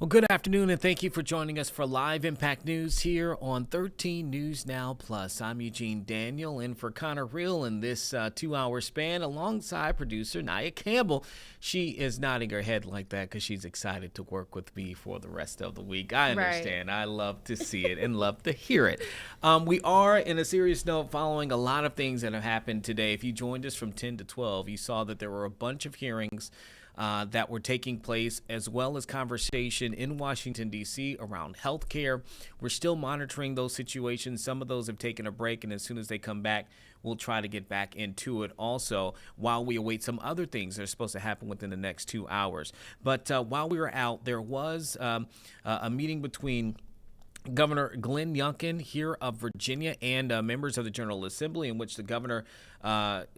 Well, good afternoon, and thank you for joining us for Live Impact News here on 13 News Now Plus. I'm Eugene Daniel, in for Connor Real in this 2-hour span alongside producer Nia Campbell. She is nodding her head like that because she's excited to work with me for the rest of the week. I understand. Right. I love to see it and love to hear it. We are, in a serious note, following a lot of things that have happened today. If you joined us from 10 to 12, you saw that there were a bunch of hearings that were taking place, as well as conversation in Washington, D.C. around health care. We're still monitoring those situations. Some of those have taken a break, and as soon as they come back, we'll try to get back into it also while we await some other things that are supposed to happen within the next 2 hours. But while we were out, there was a meeting between Governor Glenn Youngkin here of Virginia and members of the General Assembly, in which the governor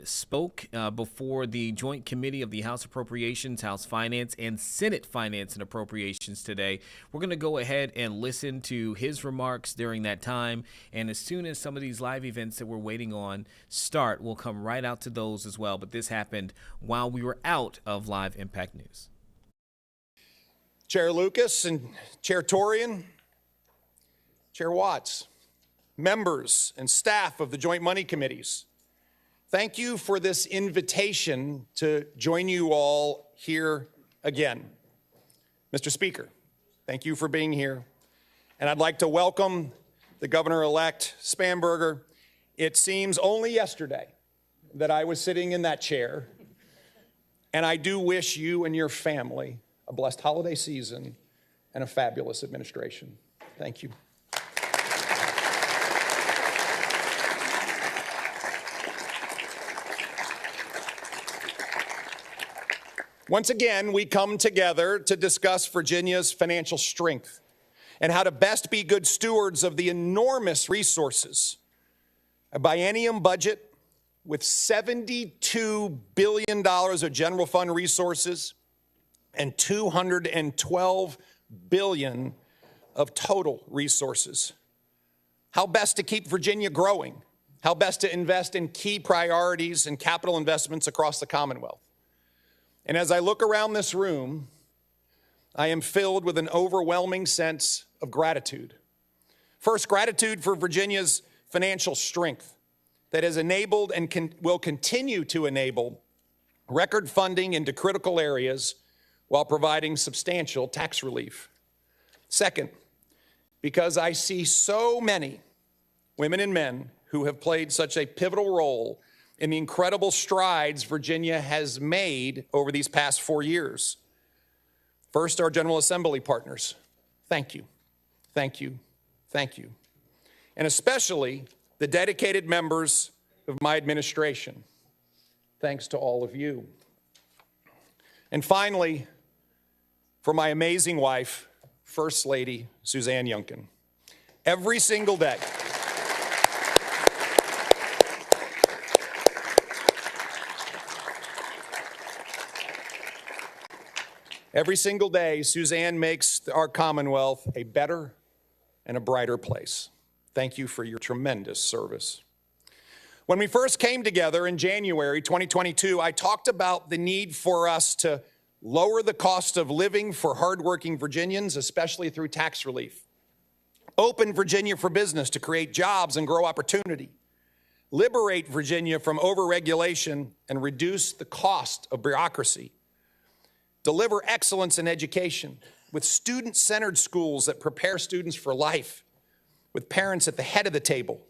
spoke before the Joint Committee of the House Appropriations, House Finance, and Senate Finance and Appropriations today. We're going to go ahead and listen to his remarks during that time, and as soon as some of these live events that we're waiting on start, we'll come right out to those as well. But this happened while we were out of Live Impact News. Chair Lucas and Chair Torian, Chair Watts, members and staff of the Joint Money Committees, thank you for this invitation to join you all here again. Mr. Speaker, thank you for being here. And I'd like to welcome the Governor-elect Spanberger. It seems only yesterday that I was sitting in that chair, and I do wish you and your family a blessed holiday season and a fabulous administration. Thank you. Once again, we come together to discuss Virginia's financial strength and how to best be good stewards of the enormous resources. A biennium budget with $72 billion of general fund resources and $212 billion of total resources. How best to keep Virginia growing, how best to invest in key priorities and capital investments across the Commonwealth. And as I look around this room, I am filled with an overwhelming sense of gratitude. First, gratitude for Virginia's financial strength that has enabled and will continue to enable record funding into critical areas while providing substantial tax relief. Second, because I see so many women and men who have played such a pivotal role in the incredible strides Virginia has made over these past 4 years. First, our General Assembly partners, thank you, thank you, thank you. And especially the dedicated members of my administration. Thanks to all of you. And finally, for my amazing wife, First Lady Suzanne Youngkin. Every single day, Suzanne makes our Commonwealth a better and a brighter place. Thank you for your tremendous service. When we first came together in January 2022, I talked about the need for us to lower the cost of living for hardworking Virginians, especially through tax relief. Open Virginia for business to create jobs and grow opportunity. Liberate Virginia from overregulation and reduce the cost of bureaucracy. Deliver excellence in education with student-centered schools that prepare students for life, with parents at the head of the table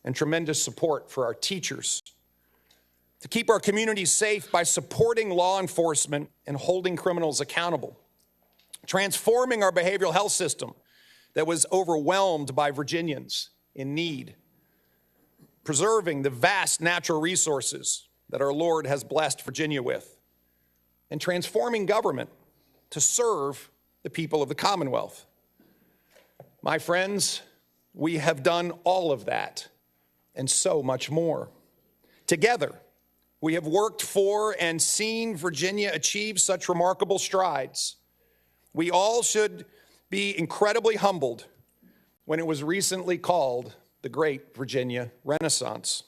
and tremendous support for our teachers. To keep our communities safe by supporting law enforcement and holding criminals accountable. Transforming our behavioral health system that was overwhelmed by Virginians in need. Preserving the vast natural resources that our Lord has blessed Virginia with. And transforming government to serve the people of the Commonwealth. My friends, we have done all of that and so much more. Together, we have worked for and seen Virginia achieve such remarkable strides. We all should be incredibly humbled when it was recently called the Great Virginia Renaissance.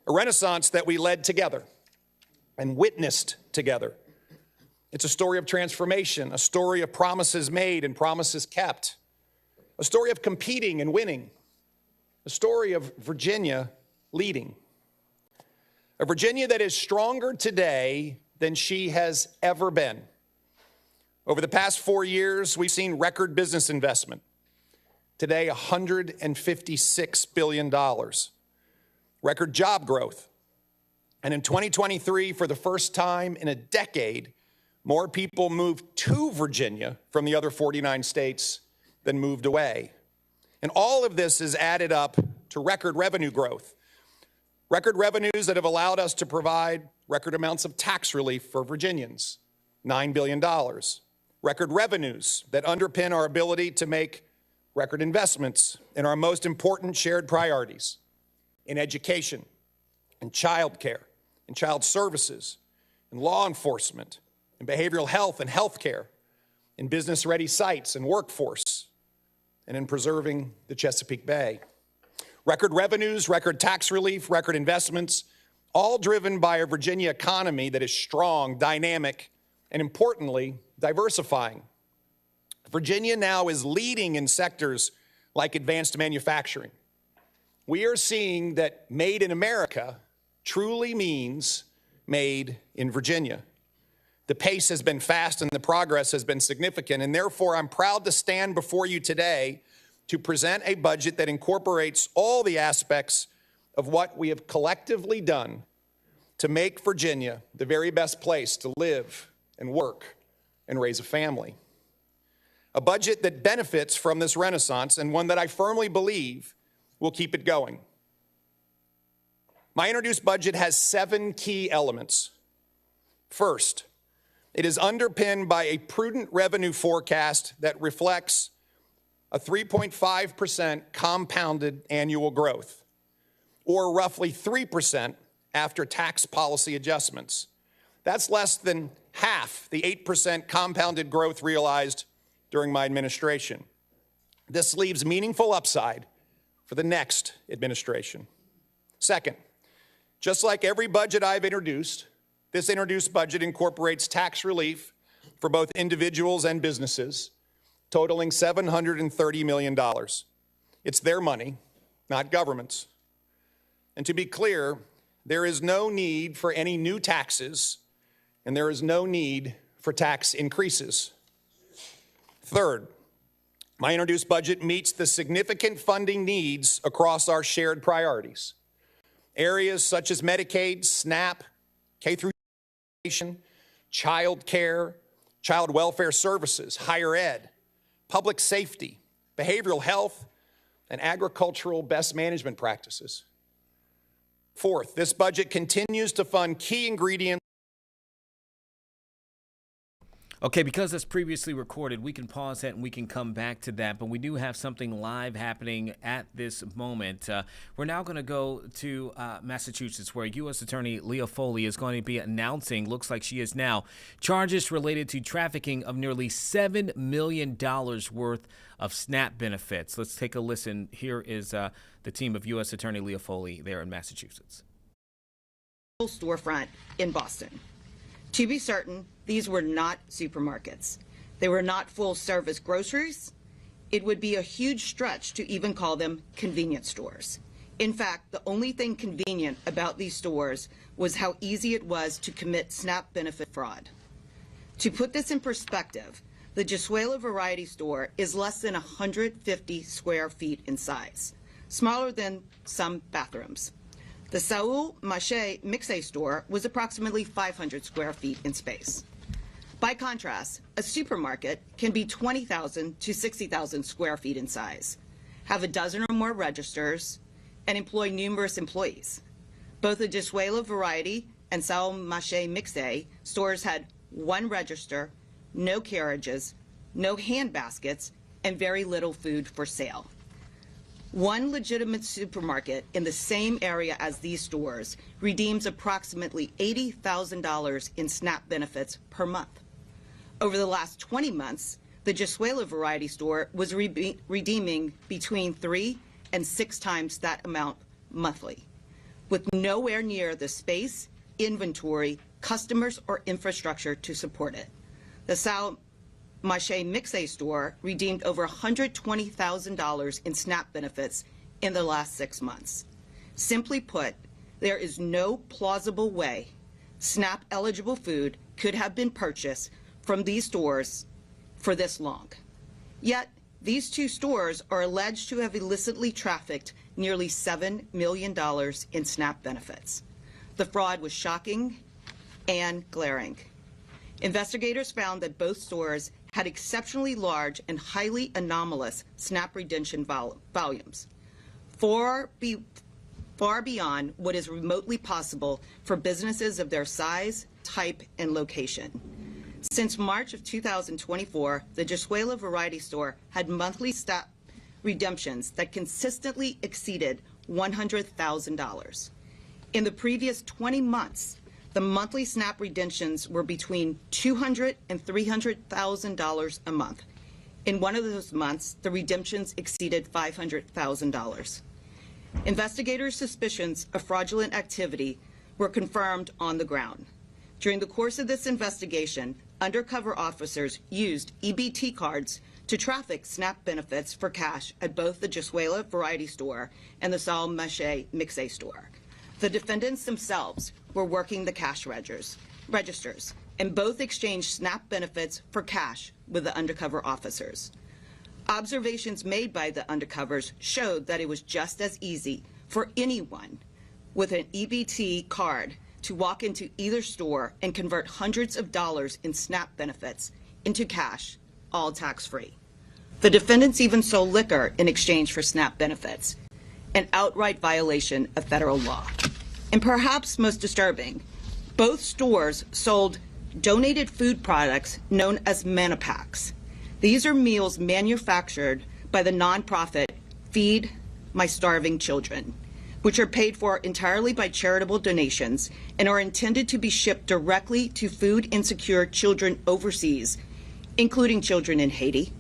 A renaissance that we led together and witnessed together. It's a story of transformation, a story of promises made and promises kept, a story of competing and winning, a story of Virginia leading. A Virginia that is stronger today than she has ever been. Over the past 4 years, we've seen record business investment. Today, $156 billion. Record job growth. And in 2023, for the first time in a decade, more people moved to Virginia from the other 49 states than moved away. And all of this has added up to record revenue growth. Record revenues that have allowed us to provide record amounts of tax relief for Virginians, $9 billion. Record revenues that underpin our ability to make record investments in our most important shared priorities, in education, in child care, in child services, in law enforcement, in behavioral health and health care, in business-ready sites and workforce, and in preserving the Chesapeake Bay. Record revenues, record tax relief, record investments, all driven by a Virginia economy that is strong, dynamic, and importantly, diversifying. Virginia now is leading in sectors like advanced manufacturing. We are seeing that made in America truly means made in Virginia. The pace has been fast and the progress has been significant, and therefore I'm proud to stand before you today to present a budget that incorporates all the aspects of what we have collectively done to make Virginia the very best place to live and work and raise a family. A budget that benefits from this renaissance, and one that I firmly believe will keep it going. My introduced budget has 7 key elements. First, it is underpinned by a prudent revenue forecast that reflects a 3.5% compounded annual growth, or roughly 3% after tax policy adjustments. That's less than half the 8% compounded growth realized during my administration. This leaves meaningful upside for the next administration. Second, just like every budget I've introduced, this introduced budget incorporates tax relief for both individuals and businesses, totaling $730 million. It's their money, not government's. And to be clear, there is no need for any new taxes, and there is no need for tax increases. Third, my introduced budget meets the significant funding needs across our shared priorities. Areas such as Medicaid, SNAP, K through education, child care, child welfare services, higher ed, public safety, behavioral health, and agricultural best management practices. Fourth, this budget continues to fund key ingredients. Okay, because that's previously recorded, we can pause that and we can come back to that. But we do have something live happening at this moment. We're now going to go to Massachusetts, where U.S. Attorney Leah Foley is going to be announcing, looks like she is now, charges related to trafficking of nearly $7 million worth of SNAP benefits. Let's take a listen. Here is the team of U.S. Attorney Leah Foley there in Massachusetts. Storefront in Boston. To be certain, these were not supermarkets. They were not full-service groceries. It would be a huge stretch to even call them convenience stores. In fact, the only thing convenient about these stores was how easy it was to commit SNAP benefit fraud. To put this in perspective, the Jesuela Variety Store is less than 150 square feet in size, smaller than some bathrooms. The Saul Maché Mixé store was approximately 500 square feet in space. By contrast, a supermarket can be 20,000 to 60,000 square feet in size, have a dozen or more registers, and employ numerous employees. Both the Jesuela Variety and Saul Maché Mixé stores had one register, no carriages, no hand baskets, and very little food for sale. One legitimate supermarket in the same area as these stores redeems approximately $80,000 in SNAP benefits per month. Over the last 20 months, the Jesuela Variety Store was redeeming between 3 and 6 times that amount monthly, with nowhere near the space, inventory, customers, or infrastructure to support it. The Sal Mache Mix-A store redeemed over $120,000 in SNAP benefits in the last 6 months. Simply put, there is no plausible way SNAP-eligible food could have been purchased from these stores for this long. Yet, these two stores are alleged to have illicitly trafficked nearly $7 million in SNAP benefits. The fraud was shocking and glaring. Investigators found that both stores had exceptionally large and highly anomalous SNAP redemption volumes, far beyond what is remotely possible for businesses of their size, type, and location. Since March of 2024, the Josuela Variety Store had monthly SNAP redemptions that consistently exceeded $100,000. In the previous 20 months, the monthly SNAP redemptions were between $200,000 and $300,000 a month. In one of those months, the redemptions exceeded $500,000. Investigators' suspicions of fraudulent activity were confirmed on the ground. During the course of this investigation, undercover officers used EBT cards to traffic SNAP benefits for cash at both the Josuela Variety Store and the Sal Mache Mix-A store. The defendants themselves were working the cash registers, and both exchanged SNAP benefits for cash with the undercover officers. Observations made by the undercovers showed that it was just as easy for anyone with an EBT card to walk into either store and convert hundreds of dollars in SNAP benefits into cash, all tax-free. The defendants even sold liquor in exchange for SNAP benefits, an outright violation of federal law. And perhaps most disturbing, both stores sold donated food products known as Manipacks. These are meals manufactured by the nonprofit Feed My Starving Children, which are paid for entirely by charitable donations and are intended to be shipped directly to food insecure children overseas, including children in Haiti.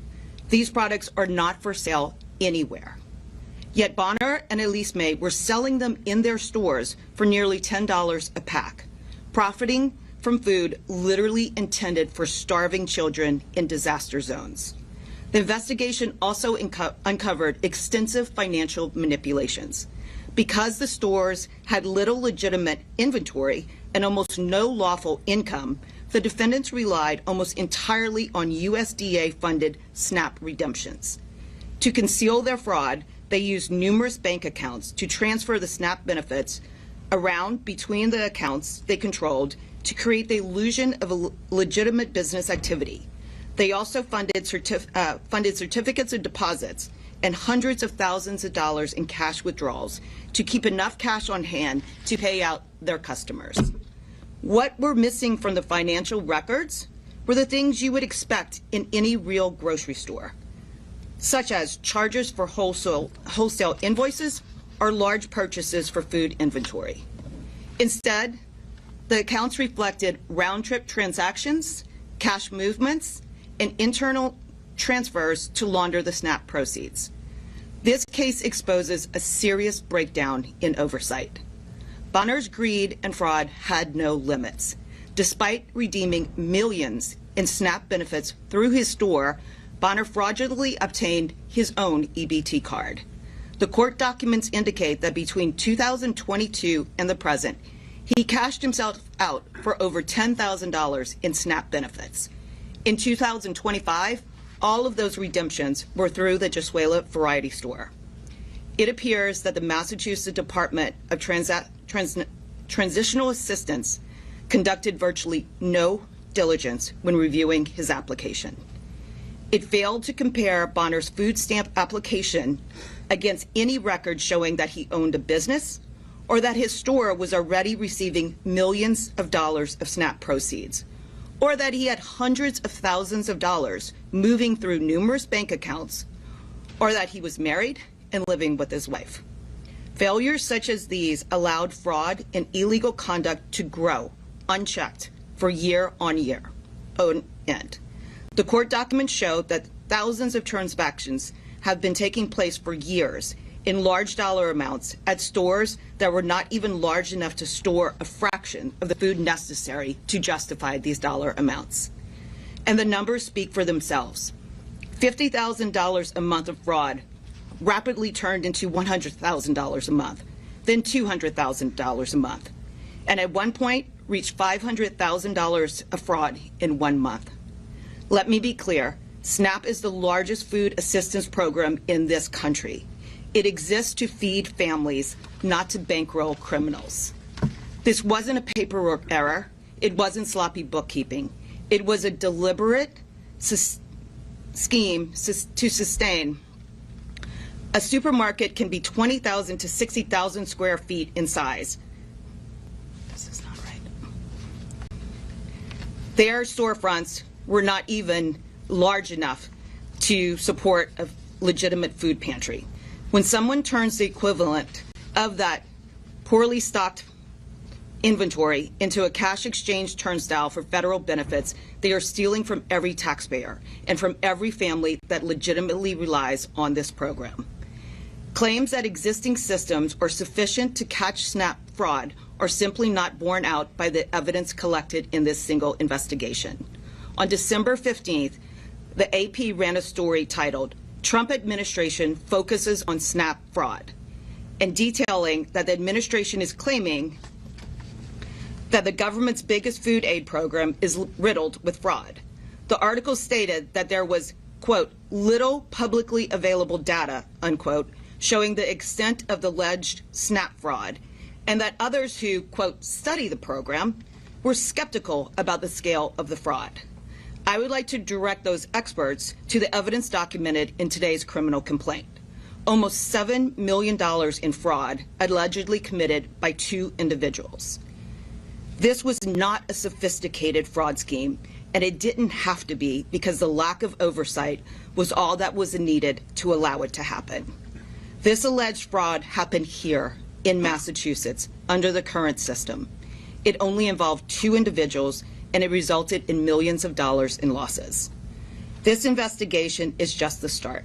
These products are not for sale anywhere. Yet Bonner and Elise May were selling them in their stores for nearly $10 a pack, profiting from food literally intended for starving children in disaster zones. The investigation also uncovered extensive financial manipulations. Because the stores had little legitimate inventory and almost no lawful income, the defendants relied almost entirely on USDA-funded SNAP redemptions. To conceal their fraud, they used numerous bank accounts to transfer the SNAP benefits around between the accounts they controlled to create the illusion of a legitimate business activity. They also funded certificates of deposits and hundreds of thousands of dollars in cash withdrawals to keep enough cash on hand to pay out their customers. What were missing from the financial records were the things you would expect in any real grocery store, such as charges for wholesale invoices or large purchases for food inventory. Instead, the accounts reflected round-trip transactions, cash movements, and internal transfers to launder the SNAP proceeds. This case exposes a serious breakdown in oversight. Bonner's greed and fraud had no limits. Despite redeeming millions in SNAP benefits through his store, Bonner fraudulently obtained his own EBT card. The court documents indicate that between 2022 and the present, he cashed himself out for over $10,000 in SNAP benefits. In 2025, all of those redemptions were through the Josuela Variety Store. It appears that the Massachusetts Department of Transitional Assistance conducted virtually no diligence when reviewing his application. It failed to compare Bonner's food stamp application against any record showing that he owned a business or that his store was already receiving millions of dollars of SNAP proceeds, or that he had hundreds of thousands of dollars moving through numerous bank accounts, or that he was married and living with his wife. Failures such as these allowed fraud and illegal conduct to grow unchecked for year on end. The court documents show that thousands of transactions have been taking place for years in large dollar amounts at stores that were not even large enough to store a fraction of the food necessary to justify these dollar amounts. And the numbers speak for themselves. $50,000 a month of fraud rapidly turned into $100,000 a month, then $200,000 a month, and at one point reached $500,000 of fraud in 1 month. Let me be clear, SNAP is the largest food assistance program in this country. It exists to feed families, not to bankroll criminals. This wasn't a paperwork error. It wasn't sloppy bookkeeping. It was a deliberate scheme to sustain. A supermarket can be 20,000 to 60,000 square feet in size. This is not right. Their storefronts were not even large enough to support a legitimate food pantry. When someone turns the equivalent of that poorly stocked inventory into a cash exchange turnstile for federal benefits, they are stealing from every taxpayer and from every family that legitimately relies on this program. Claims that existing systems are sufficient to catch SNAP fraud are simply not borne out by the evidence collected in this single investigation. On December 15th, the AP ran a story titled, "Trump Administration Focuses on SNAP Fraud," and detailing that the administration is claiming that the government's biggest food aid program is riddled with fraud. The article stated that there was, quote, little publicly available data, unquote, showing the extent of the alleged SNAP fraud, and that others who, quote, study the program were skeptical about the scale of the fraud. I would like to direct those experts to the evidence documented in today's criminal complaint. Almost $7 million in fraud allegedly committed by 2 individuals. This was not a sophisticated fraud scheme, and it didn't have to be because the lack of oversight was all that was needed to allow it to happen. This alleged fraud happened here in Massachusetts under the current system. It only involved 2 individuals, and it resulted in millions of dollars in losses. This investigation is just the start.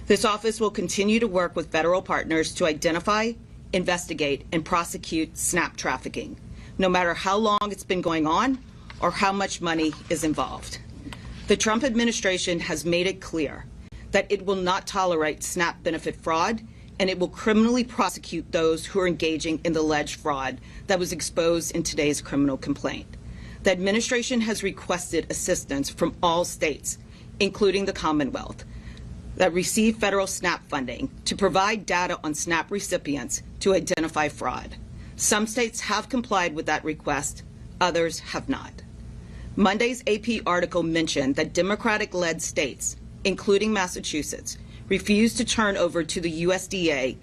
This office will continue to work with federal partners to identify, investigate, and prosecute SNAP trafficking, no matter how long it's been going on or how much money is involved. The Trump administration has made it clear that it will not tolerate SNAP benefit fraud, and it will criminally prosecute those who are engaging in the alleged fraud that was exposed in today's criminal complaint. The administration has requested assistance from all states, including the Commonwealth, that receive federal SNAP funding to provide data on SNAP recipients to identify fraud. Some states have complied with that request, others have not. Monday's AP article mentioned that Democratic-led states, including Massachusetts, refused to turn over to the USDA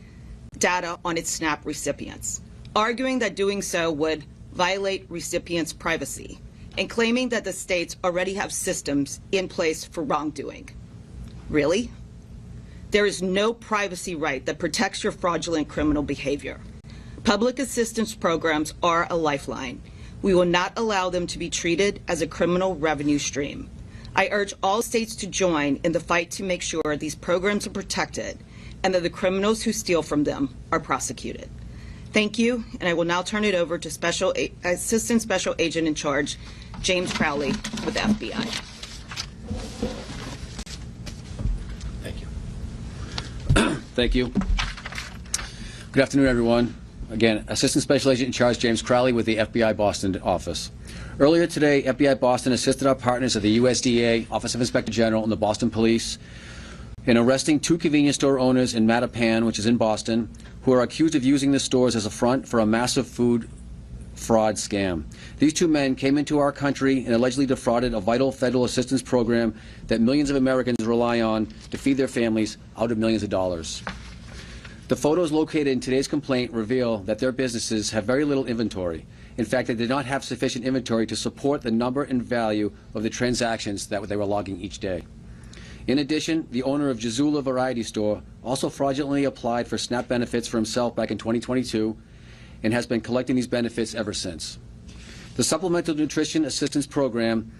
data on its SNAP recipients, arguing that doing so would violate recipients' privacy, and claiming that the states already have systems in place for wrongdoing. Really? There is no privacy right that protects your fraudulent criminal behavior. Public assistance programs are a lifeline. We will not allow them to be treated as a criminal revenue stream. I urge all states to join in the fight to make sure these programs are protected and that the criminals who steal from them are prosecuted. Thank you, and I will now turn it over to Assistant Special Agent in Charge, James Crowley with the FBI. Thank you. Thank you. Good afternoon, everyone. Again, Assistant Special Agent in Charge, James Crowley with the FBI Boston office. Earlier today, FBI Boston assisted our partners at the USDA, Office of Inspector General, and the Boston Police in arresting 2 convenience store owners in Mattapan, which is in Boston, who are accused of using the stores as a front for a massive food fraud scam. These 2 men came into our country and allegedly defrauded a vital federal assistance program that millions of Americans rely on to feed their families out of millions of dollars. The photos located in today's complaint reveal that their businesses have very little inventory. In fact, they did not have sufficient inventory to support the number and value of the transactions that they were logging each day. In addition, the owner of Jazula Variety Store also fraudulently applied for SNAP benefits for himself back in 2022 and has been collecting these benefits ever since. The Supplemental Nutrition Assistance Program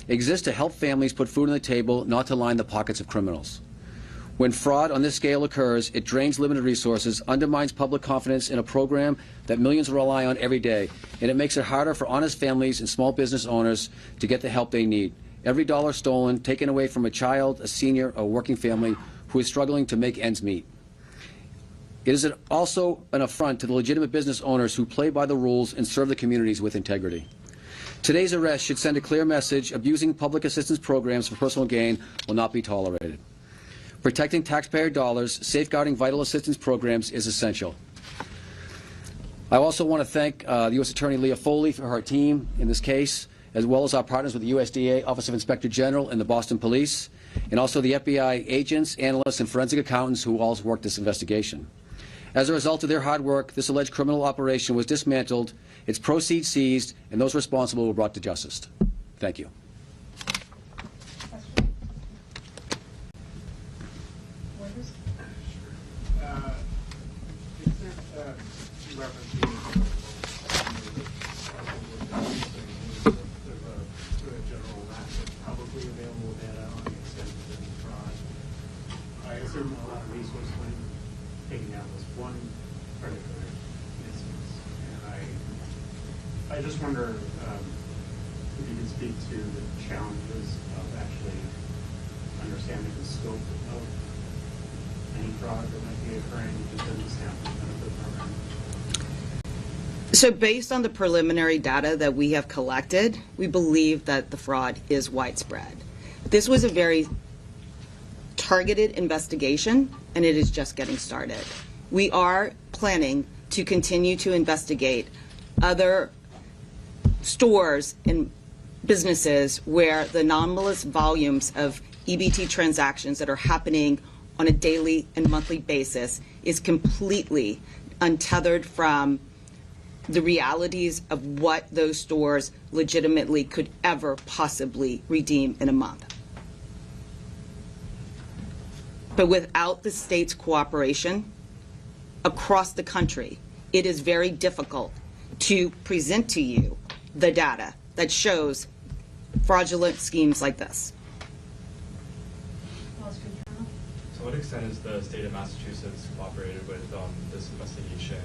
exists to help families put food on the table, not to line the pockets of criminals. When fraud on this scale occurs, it drains limited resources, undermines public confidence in a program that millions rely on every day, and it makes it harder for honest families and small business owners to get the help they need. every dollar stolen, taken away from a child, a senior, or a working family who is struggling to make ends meet. It is also an affront to the legitimate business owners who play by the rules and serve the communities with integrity. Today's arrest should send a clear message: abusing public assistance programs for personal gain will not be tolerated. Protecting taxpayer dollars, safeguarding vital assistance programs is essential. I also want to thank the U.S. Attorney Leah Foley for her team in this case, as well as our partners with the USDA, Office of Inspector General, and the Boston Police, and also the FBI agents, analysts, and forensic accountants who all worked this investigation. As a result of their hard work, this alleged criminal operation was dismantled, its proceeds seized, and those responsible were brought to justice. Thank you. A lot of resources when taking down this one particular instance, and I just wonder if you can speak to the challenges of actually understanding the scope of any fraud that might be occurring within the sample benefit program. So based on the preliminary data that we have collected, we believe that the fraud is widespread. This was a very targeted investigation, and it is just getting started. We are planning to continue to investigate other stores and businesses where the anomalous volumes of EBT transactions that are happening on a daily and monthly basis is completely untethered from the realities of what those stores legitimately could ever possibly redeem in a month. But without the state's cooperation across the country, it is very difficult to present to you the data that shows fraudulent schemes like this. To what extent has the state of Massachusetts cooperated with this investigation,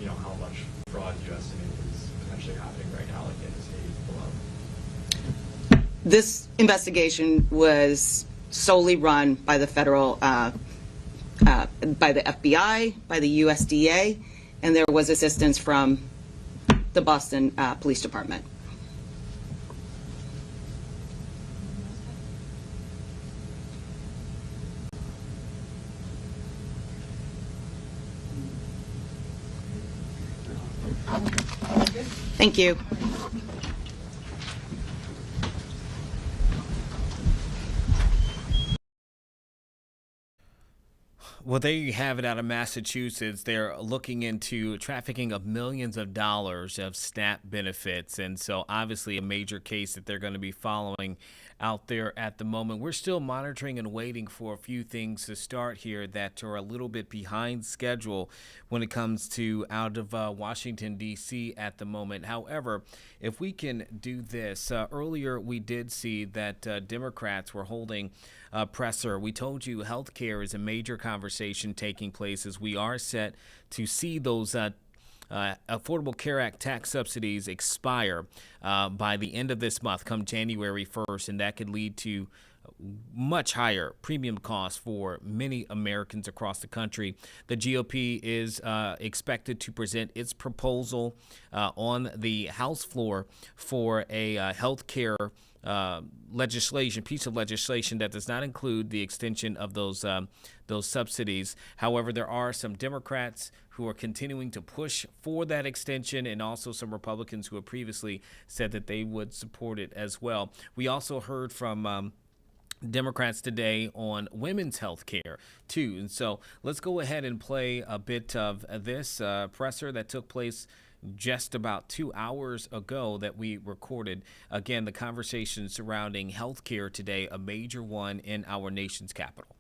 and how much fraud you estimate is potentially happening right now, like in the state below? This investigation was solely run by the federal, by the FBI, by the USDA, and there was assistance from the Boston Police Department. Thank you. Well, there you have it out of Massachusetts. They're looking into trafficking of millions of dollars of SNAP benefits. And so obviously a major case that they're going to be following out there at the moment. We're still monitoring and waiting for a few things to start here that are a little bit behind schedule when it comes to out of Washington, D.C. at the moment. However, if we can do this, earlier we did see that Democrats were holding presser. We told you healthcare is a major conversation taking place as we are set to see those Affordable Care Act tax subsidies expire by the end of this month, come January 1st, and that could lead to much higher premium costs for many Americans across the country. The GOP is expected to present its proposal on the House floor for a health care piece of legislation that does not include the extension of those subsidies. However, there are some Democrats who are continuing to push for that extension, and also some Republicans who have previously said that they would support it as well. We also heard from Democrats today on women's health care too. And so let's go ahead and play a bit of this presser that took place just about 2 hours ago that we recorded. Again, the conversation surrounding health care today, a major one in our nation's capital.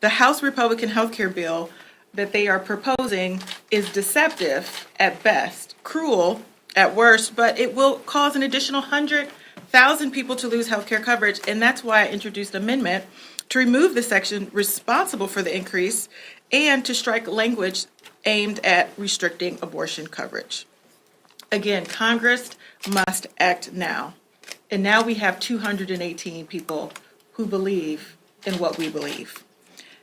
The House Republican health care bill that they are proposing is deceptive at best, cruel at worst, but it will cause an additional 100,000 people to lose health care coverage, and that's why I introduced an amendment to remove the section responsible for the increase and to strike language aimed at restricting abortion coverage. Again, Congress must act now. And now we have 218 people who believe in what we believe.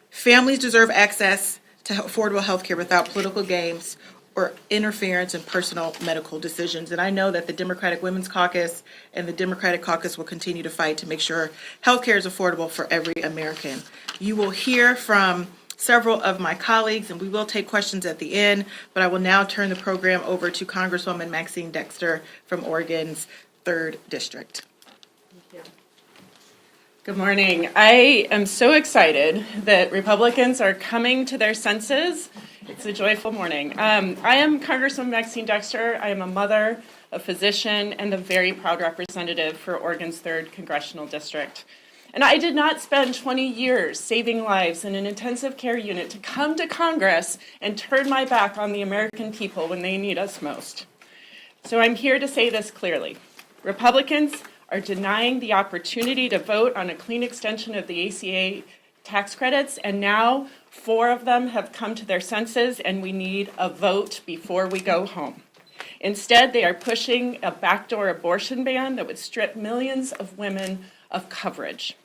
Families deserve access to affordable health care without political games or interference in personal medical decisions. And I know that the Democratic Women's Caucus and the Democratic Caucus will continue to fight to make sure health care is affordable for every American. You will hear from several of my colleagues, and we will take questions at the end, but I will now turn the program over to Congresswoman Maxine Dexter from Oregon's 3rd District. Good morning. I am so excited that Republicans are coming to their senses. It's a joyful morning. I am Congresswoman Maxine Dexter. I am a mother, a physician, and a very proud representative for Oregon's 3rd Congressional District. And I did not spend 20 years saving lives in an intensive care unit to come to Congress and turn my back on the American people when they need us most. So I'm here to say this clearly. Republicans are denying the opportunity to vote on a clean extension of the ACA tax credits, and now 4 of them have come to their senses, and we need a vote before we go home. Instead, they are pushing a backdoor abortion ban that would strip millions of women of coverage.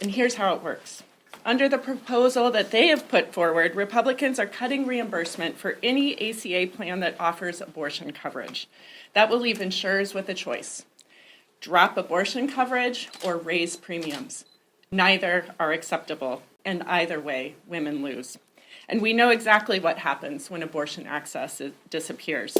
And here's how it works. Under the proposal that they have put forward, Republicans are cutting reimbursement for any ACA plan that offers abortion coverage. That will leave insurers with a choice: drop abortion coverage or raise premiums. Neither are acceptable, and either way, women lose. And we know exactly what happens when abortion access disappears.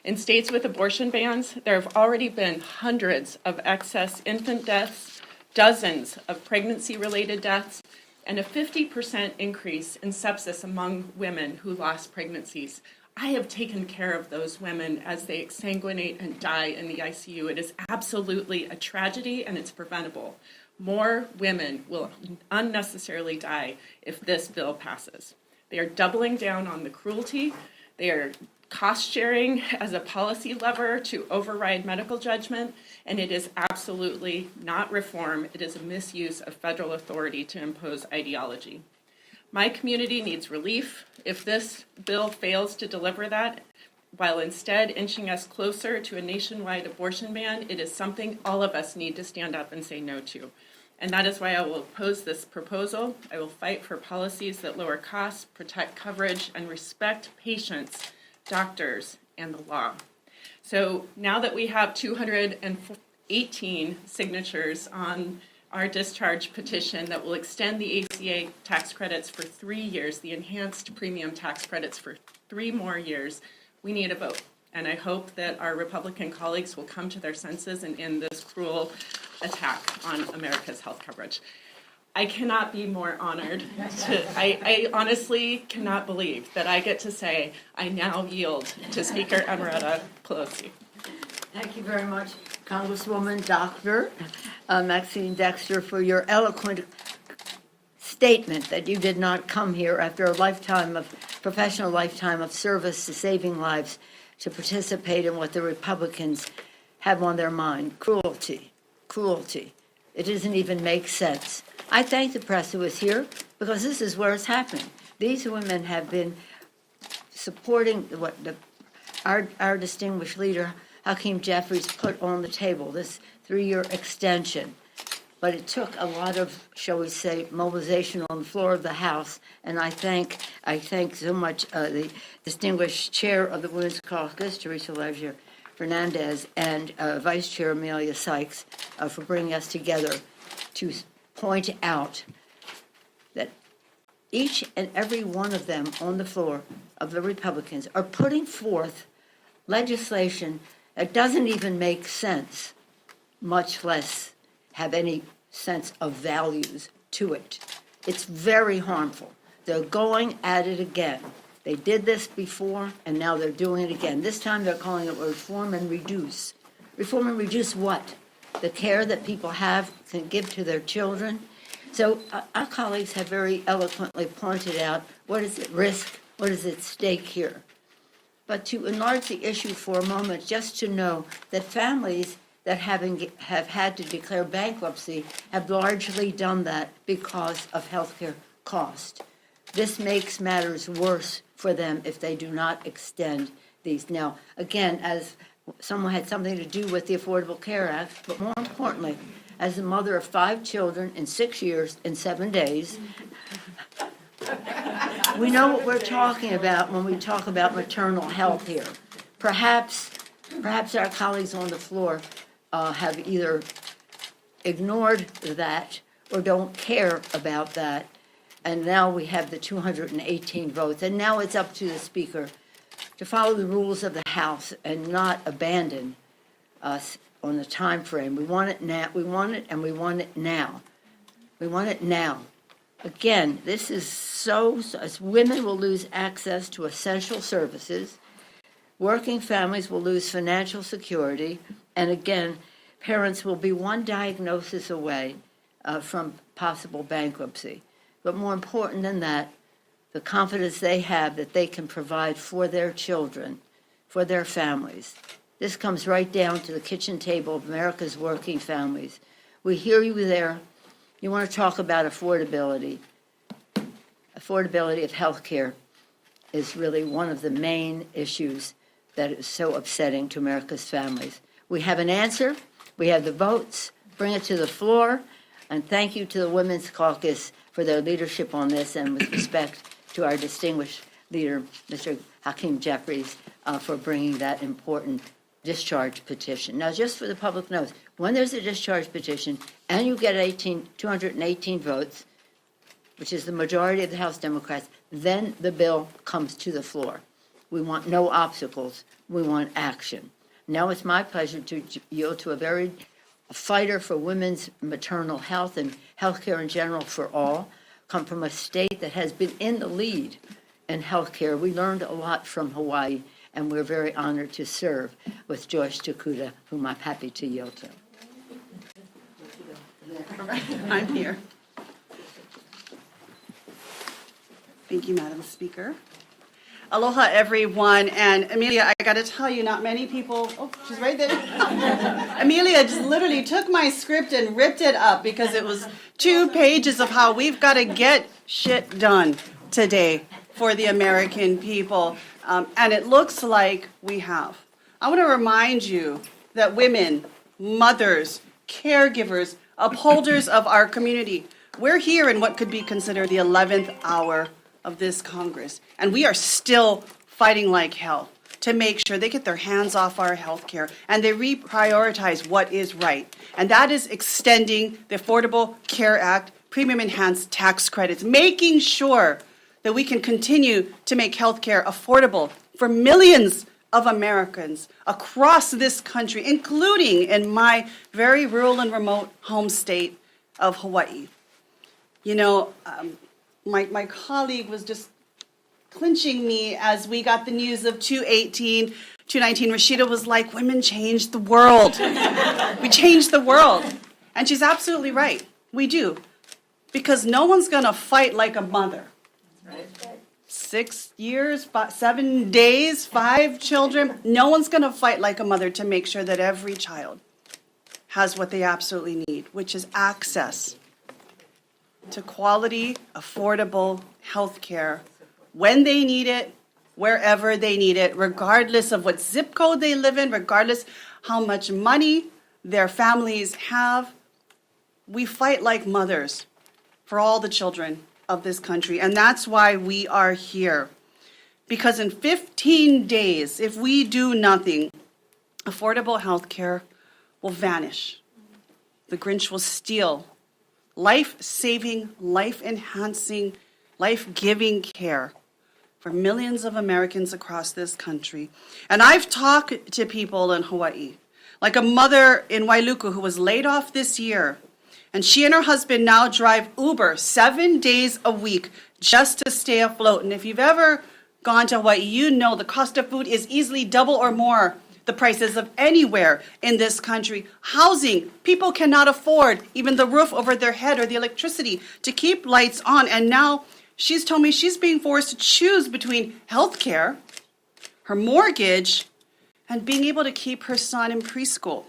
In states with abortion bans, there have already been hundreds of excess infant deaths, dozens of pregnancy-related deaths, and a 50% increase in sepsis among women who lost pregnancies. I have taken care of those women as they exsanguinate and die in the ICU. It is absolutely a tragedy, and it's preventable. More women will unnecessarily die if this bill passes. They are doubling down on the cruelty. They are cost sharing as a policy lever to override medical judgment, and it is absolutely not reform. It is a misuse of federal authority to impose ideology. My community needs relief. If this bill fails to deliver that, while instead inching us closer to a nationwide abortion ban, it is something all of us need to stand up and say no to. And that is why I will oppose this proposal. I will fight for policies that lower costs, protect coverage, and respect patients, doctors, and the law. So now that we have 218 signatures on our discharge petition that will extend the ACA tax credits for 3 years, the enhanced premium tax credits for 3 more years, we need a vote. And I hope that our Republican colleagues will come to their senses and end this cruel attack on America's health coverage. I cannot be more honored. I honestly cannot believe that I get to say I now yield to Speaker Emerita Pelosi. Thank you very much, Congresswoman Dr. Maxine Dexter, for your eloquent statement that you did not come here after a professional lifetime of service to saving lives to participate in what the Republicans have on their mind. Cruelty. It doesn't even make sense. I thank the press who is here because this is where it's happening. These women have been supporting what our distinguished leader, Hakeem Jeffries, put on the table, this 3-year extension. But it took a lot of, shall we say, mobilization on the floor of the House, and I thank so much the distinguished chair of the Women's Caucus, Teresa Leger Fernandez, and Vice Chair Amelia Sykes for bringing us together to point out that each and every one of them on the floor of the Republicans are putting forth legislation that doesn't even make sense, much less have any sense of values to it. It's very harmful. They're going at it again. They did this before, and now they're doing it again. This time they're calling it reform and reduce. Reform and reduce what? The care that people can give to their children. So our colleagues have very eloquently pointed out what is at risk, what is at stake here. But to enlarge the issue for a moment, just to know that families that have had to declare bankruptcy have largely done that because of healthcare cost. This makes matters worse for them if they do not extend these. Now, again, as someone had something to do with the Affordable Care Act, but more importantly, as a mother of 5 children in 6 years and 7 days, we know what we're talking about when we talk about maternal health here. Perhaps our colleagues on the floor have either ignored that or don't care about that. And now we have the 218 votes. And now it's up to the Speaker to follow the rules of the House and not abandon us on the time frame. We want it now. We want it, and we want it now. We want it now. Again, this is as women will lose access to essential services, working families will lose financial security, and again, parents will be one diagnosis away from possible bankruptcy. But more important than that, the confidence they have that they can provide for their children, for their families. This comes right down to the kitchen table of America's working families. We hear you there. You want to talk about affordability. Affordability of health care is really one of the main issues that is so upsetting to America's families. We have an answer. We have the votes. Bring it to the floor. And thank you to the Women's Caucus for their leadership on this, and with respect to our distinguished leader, Mr. Hakeem Jeffries, for bringing that important discharge petition. Now, just for the public knows, when there's a discharge petition and you get 218 votes, which is the majority of the House Democrats, then the bill comes to the floor. We want no obstacles. We want action. Now it's my pleasure to yield to a fighter for women's maternal health and health care in general for all, come from a state that has been in the lead in health care. We learned a lot from Hawaii, and we're very honored to serve with Joyce Takuda, whom I'm happy to yield to. I'm here. Thank you, Madam Speaker. Aloha, everyone. And Amelia, I got to tell you, not many people, oh, she's right there. Amelia just literally took my script and ripped it up because it was 2 pages of how we've got to get shit done today for the American people. And it looks like we have. I want to remind you that women, mothers, caregivers, upholders of our community, we're here in what could be considered the 11th hour of this Congress. And we are still fighting like hell to make sure they get their hands off our health care and they reprioritize what is right. And that is extending the Affordable Care Act, premium enhanced tax credits, making sure that we can continue to make health care affordable for millions of Americans across this country, including in my very rural and remote home state of Hawaii. You know, my colleague was just clinching me as we got the news of 219. Rashida was like, women changed the world. We changed the world. And she's absolutely right. We do. Because no one's going to fight like a mother. 6 years, 7 days, 5 children. No one's going to fight like a mother to make sure that every child has what they absolutely need, which is access to quality, affordable health care when they need it, wherever they need it, regardless of what zip code they live in, regardless how much money their families have. We fight like mothers for all the children of this country, and that's why we are here. Because in 15 days, if we do nothing, affordable health care will vanish. The Grinch will steal life-saving, life-enhancing, life-giving care for millions of Americans across this country. And I've talked to people in Hawaii, like a mother in Wailuku who was laid off this year, and she and her husband now drive Uber 7 days a week just to stay afloat. And if you've ever gone to Hawaii, you know the cost of food is easily double or more the prices of anywhere in this country. Housing, people cannot afford even the roof over their head or the electricity to keep lights on. And now she's told me she's being forced to choose between health care, her mortgage, and being able to keep her son in preschool.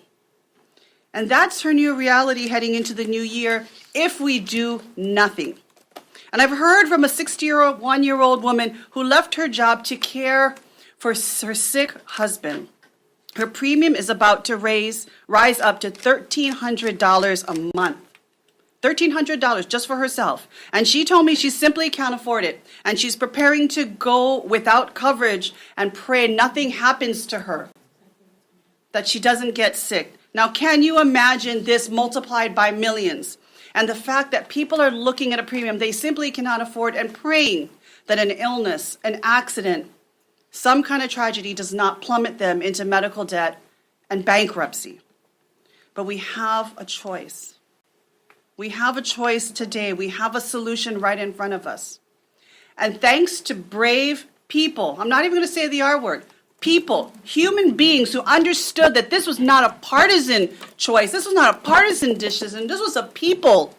And that's her new reality heading into the new year if we do nothing. And I've heard from a 61-year-old woman who left her job to care for her sick husband, Her premium is about to rise up to $1,300 a month. $1,300 just for herself. And she told me she simply can't afford it. And she's preparing to go without coverage and pray nothing happens to her, that she doesn't get sick. Now, can you imagine this multiplied by millions? And the fact that people are looking at a premium they simply cannot afford and praying that an illness, an accident, some kind of tragedy does not plummet them into medical debt and bankruptcy. But we have a choice. We have a choice today. We have a solution right in front of us. And thanks to brave people, I'm not even going to say the R word, people, human beings who understood that this was not a partisan choice, this was not a partisan decision, this was a people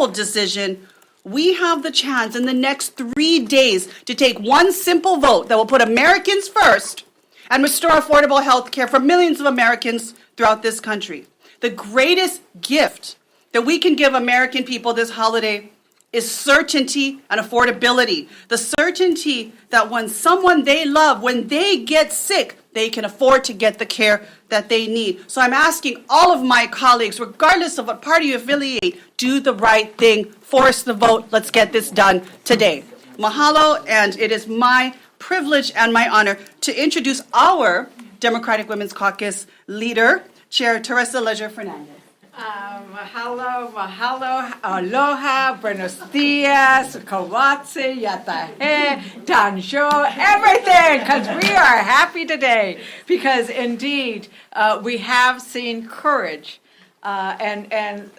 decision. We have the chance in the next 3 days to take one simple vote that will put Americans first and restore affordable health care for millions of Americans throughout this country. The greatest gift that we can give American people this holiday is certainty and affordability. The certainty that when someone they love, when they get sick, they can afford to get the care that they need. So I'm asking all of my colleagues, regardless of what party you affiliate, do the right thing, force the vote. Let's get this done today. Mahalo, and it is my privilege and my honor to introduce our Democratic Women's Caucus leader, Chair Teresa Leger Fernandez. Mahalo, aloha, buenos dias, kawatse, yatahe, danjo, everything, because we are happy today, because indeed we have seen courage, and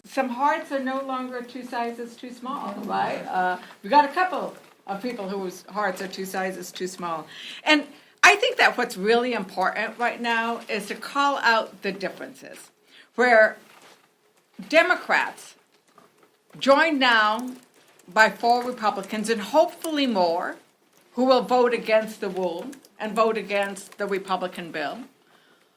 some hearts are no longer 2 sizes too small, right? We got a couple of people whose hearts are 2 sizes too small. And I think that what's really important right now is to call out the differences, where Democrats, joined now by 4 Republicans and hopefully more, who will vote against the rule and vote against the Republican bill,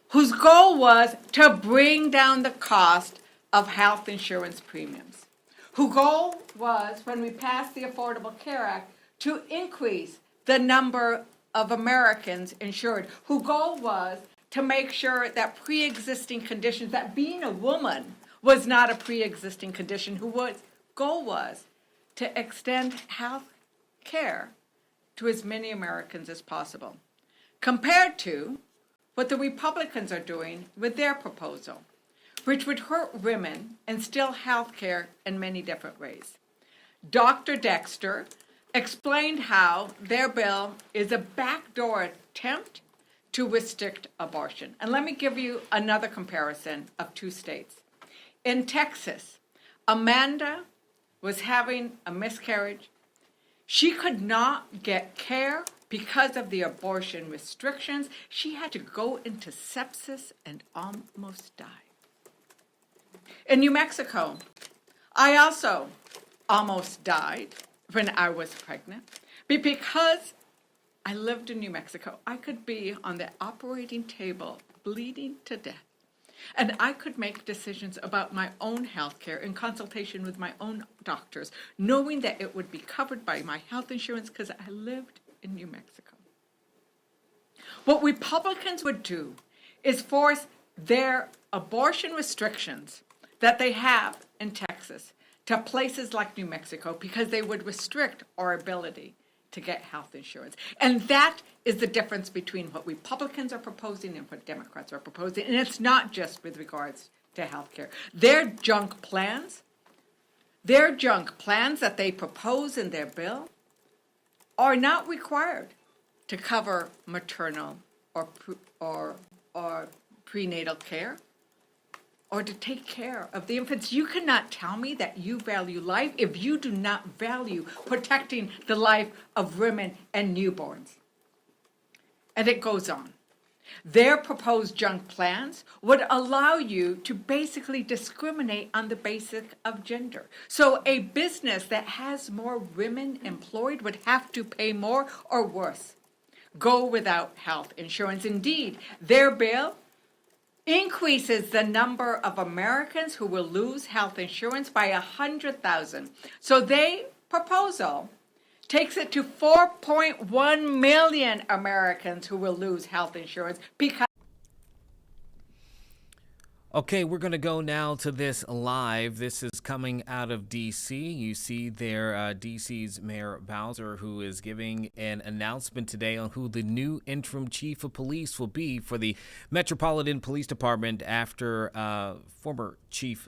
whose goal was to bring down the cost of health insurance premiums, whose goal was, when we passed the Affordable Care Act, to increase the number of Americans insured, whose goal was to make sure that pre-existing conditions, that being a woman was not a pre-existing condition, whose goal was to extend health care to as many Americans as possible, compared to what the Republicans are doing with their proposal, which would hurt women and steal health care in many different ways. Dr. Dexter explained how their bill is a backdoor attempt to restrict abortion. And let me give you another comparison of 2 states. In Texas, Amanda was having a miscarriage. She could not get care because of the abortion restrictions. She had to go into sepsis and almost die. In New Mexico, I also almost died when I was pregnant, because I lived in New Mexico. I could be on the operating table bleeding to death, and I could make decisions about my own health care in consultation with my own doctors, knowing that it would be covered by my health insurance because I lived in New Mexico. What Republicans would do is force their abortion restrictions that they have in Texas to places like New Mexico, because they would restrict our ability to get health insurance. And that is the difference between what Republicans are proposing and what Democrats are proposing. And it's not just with regards to health care. Their junk plans that they propose in their bill are not required to cover maternal or prenatal care, or to take care of the infants. You cannot tell me that you value life if you do not value protecting the life of women and newborns. And it goes on. Their proposed junk plans would allow you to basically discriminate on the basis of gender. So a business that has more women employed would have to pay more, or worse, go without health insurance. Indeed, their bill increases the number of Americans who will lose health insurance by 100,000. So their proposal takes it to 4.1 million Americans who will lose health insurance because Okay, we're going to go now to this live. This is coming out of D.C. You see there D.C.'s Mayor Bowser, who is giving an announcement today on who the new interim chief of police will be for the Metropolitan Police Department after former Chief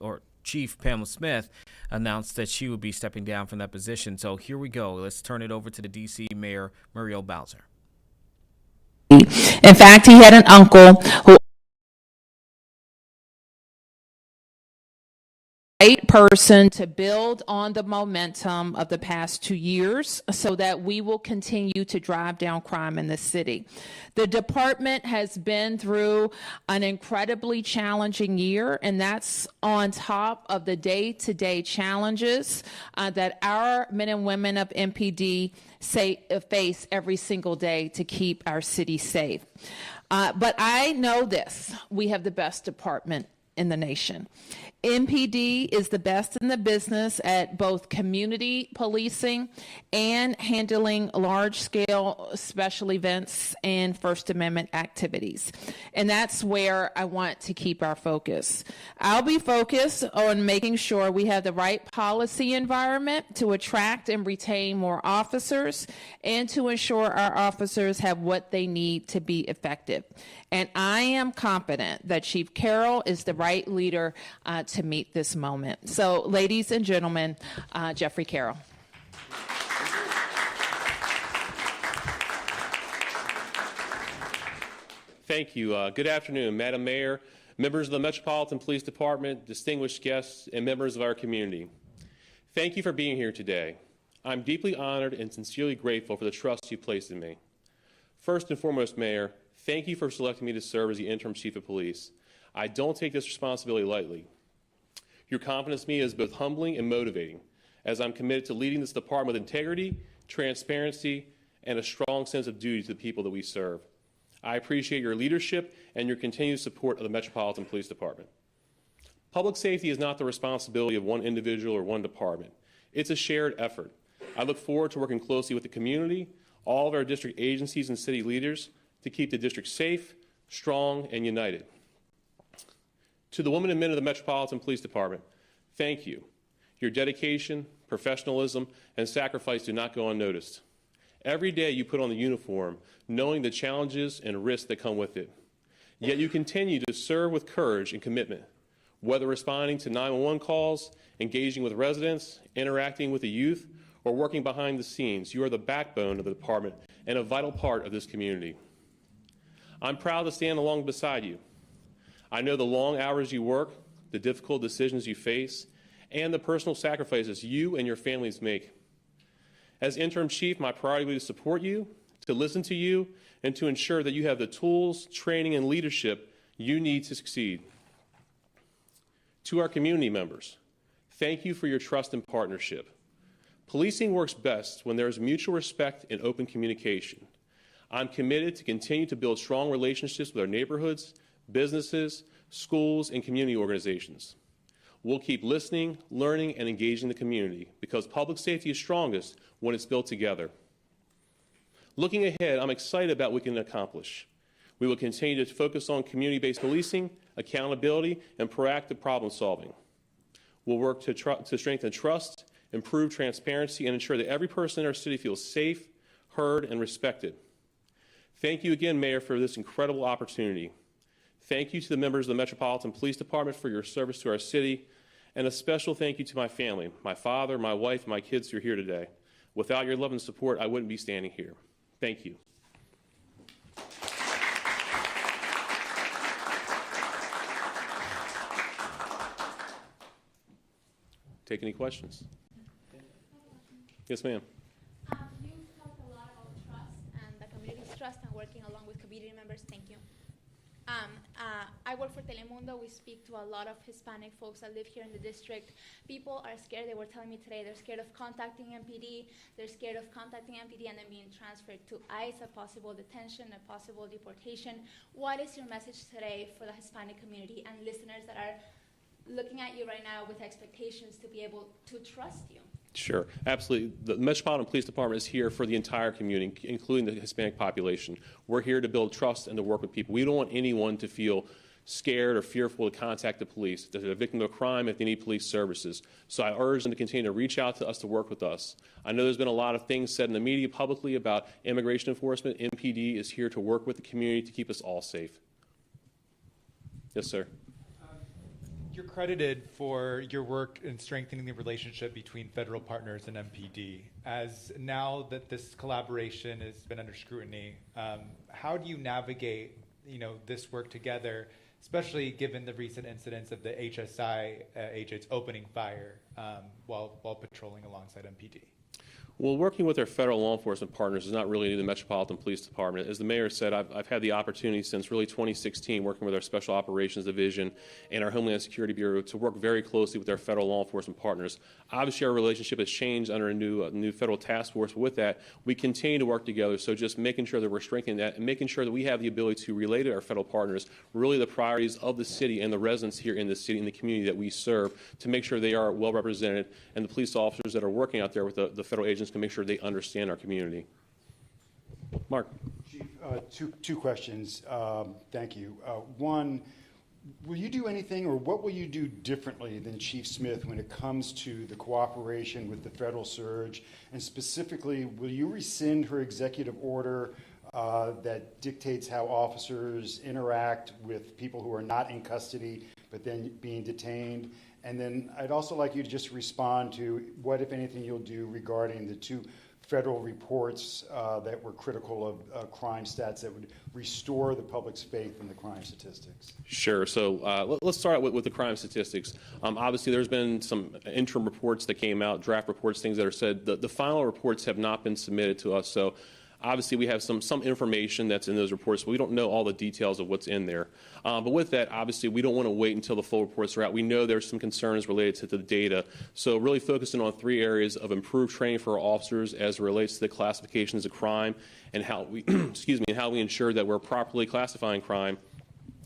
Pamela Smith announced that she would be stepping down from that position. So here we go. Let's turn it over to the D.C. Mayor, Muriel Bowser. In fact, he had an uncle who right person to build on the momentum of the past 2 years so that we will continue to drive down crime in the city. The department has been through an incredibly challenging year, and that's on top of the day-to-day challenges that our men and women of MPD face every single day to keep our city safe. But I know this, we have the best department in the nation. MPD is the best in the business at both community policing and handling large-scale special events and First Amendment activities. And that's where I want to keep our focus. I'll be focused on making sure we have the right policy environment to attract and retain more officers and to ensure our officers have what they need to be effective. And I am confident that Chief Carroll is the right leader to meet this moment. So, ladies and gentlemen, Jeffrey Carroll. Thank you. Good afternoon, Madam Mayor, members of the Metropolitan Police Department, distinguished guests, and members of our community. Thank you for being here today. I'm deeply honored and sincerely grateful for the trust you placed in me. First and foremost, Mayor, thank you for selecting me to serve as the interim chief of police. I don't take this responsibility lightly. Your confidence in me is both humbling and motivating, as I'm committed to leading this department with integrity, transparency, and a strong sense of duty to the people that we serve. I appreciate your leadership and your continued support of the Metropolitan Police Department. Public safety is not the responsibility of one individual or one department. It's a shared effort. I look forward to working closely with the community, all of our district agencies and city leaders to keep the district safe, strong, and united. To the women and men of the Metropolitan Police Department, thank you. Your dedication, professionalism, and sacrifice do not go unnoticed. Every day you put on the uniform, knowing the challenges and risks that come with it. Yet you continue to serve with courage and commitment, whether responding to 911 calls, engaging with residents, interacting with the youth, or working behind the scenes. You are the backbone of the department and a vital part of this community. I'm proud to stand along beside you. I know the long hours you work, the difficult decisions you face, and the personal sacrifices you and your families make. As interim chief, my priority will be to support you, to listen to you, and to ensure that you have the tools, training, and leadership you need to succeed. To our community members, thank you for your trust and partnership. Policing works best when there is mutual respect and open communication. I'm committed to continue to build strong relationships with our neighborhoods, businesses, schools, and community organizations. We'll keep listening, learning, and engaging the community because public safety is strongest when it's built together. Looking ahead, I'm excited about what we can accomplish. We will continue to focus on community-based policing, accountability, and proactive problem solving. We'll work to strengthen trust, improve transparency, and ensure that every person in our city feels safe, heard, and respected. Thank you again, Mayor, for this incredible opportunity. Thank you to the members of the Metropolitan Police Department for your service to our city, and a special thank you to my family, my father, my wife, and my kids who are here today. Without your love and support, I wouldn't be standing here. Thank you. Take any questions? Yes, ma'am. You talked a lot about trust and the community's trust and working along with community members. Thank you. I work for Telemundo. We speak to a lot of Hispanic folks that live here in the district. People are scared. They were telling me today they're scared of contacting MPD. They're scared of contacting MPD and then being transferred to ICE, a possible detention, a possible deportation. What is your message today for the Hispanic community and listeners that are looking at you right now with expectations to be able to trust you? Sure, absolutely. The Metropolitan Police Department is here for the entire community, including the Hispanic population. We're here to build trust and to work with people. We don't want anyone to feel scared or fearful to contact the police, if they're a victim of a crime, if they need police services. So I urge them to continue to reach out to us to work with us. I know there's been a lot of things said in the media publicly about immigration enforcement. MPD is here to work with the community to keep us all safe. Yes, sir. You're credited for your work in strengthening the relationship between federal partners and MPD. As now that this collaboration has been under scrutiny, how do you navigate, this work together, especially given the recent incidents of the HSI agents opening fire while patrolling alongside MPD? Well, working with our federal law enforcement partners is not really new to the Metropolitan Police Department. As the mayor said, I've had the opportunity since really 2016 working with our Special Operations Division and our Homeland Security Bureau to work very closely with our federal law enforcement partners. Obviously, our relationship has changed under a new federal task force. But with that, we continue to work together. So just making sure that we're strengthening that and making sure that we have the ability to relay to our federal partners really the priorities of the city and the residents here in the city and the community that we serve to make sure they are well represented and the police officers that are working out there with the federal agents can make sure they understand our community. Mark. Chief, two questions. Thank you. One, will you do anything or what will you do differently than Chief Smith when it comes to the cooperation with the federal surge? And specifically, will you rescind her executive order that dictates how officers interact with people who are not in custody but then being detained? And then I'd also like you to just respond to what, if anything, you'll do regarding the two federal reports that were critical of crime stats that would restore the public's faith in the crime statistics. Sure. So let's start out with the crime statistics. Obviously, there's been some interim reports that came out, draft reports, things that are said. The final reports have not been submitted to us. So obviously, we have some information that's in those reports, but we don't know all the details of what's in there. But with that, obviously, we don't want to wait until the full reports are out. We know there's some concerns related to the data. So really focusing on 3 areas of improved training for our officers as it relates to the classifications of crime and how we, and how we ensure that we're properly classifying crime.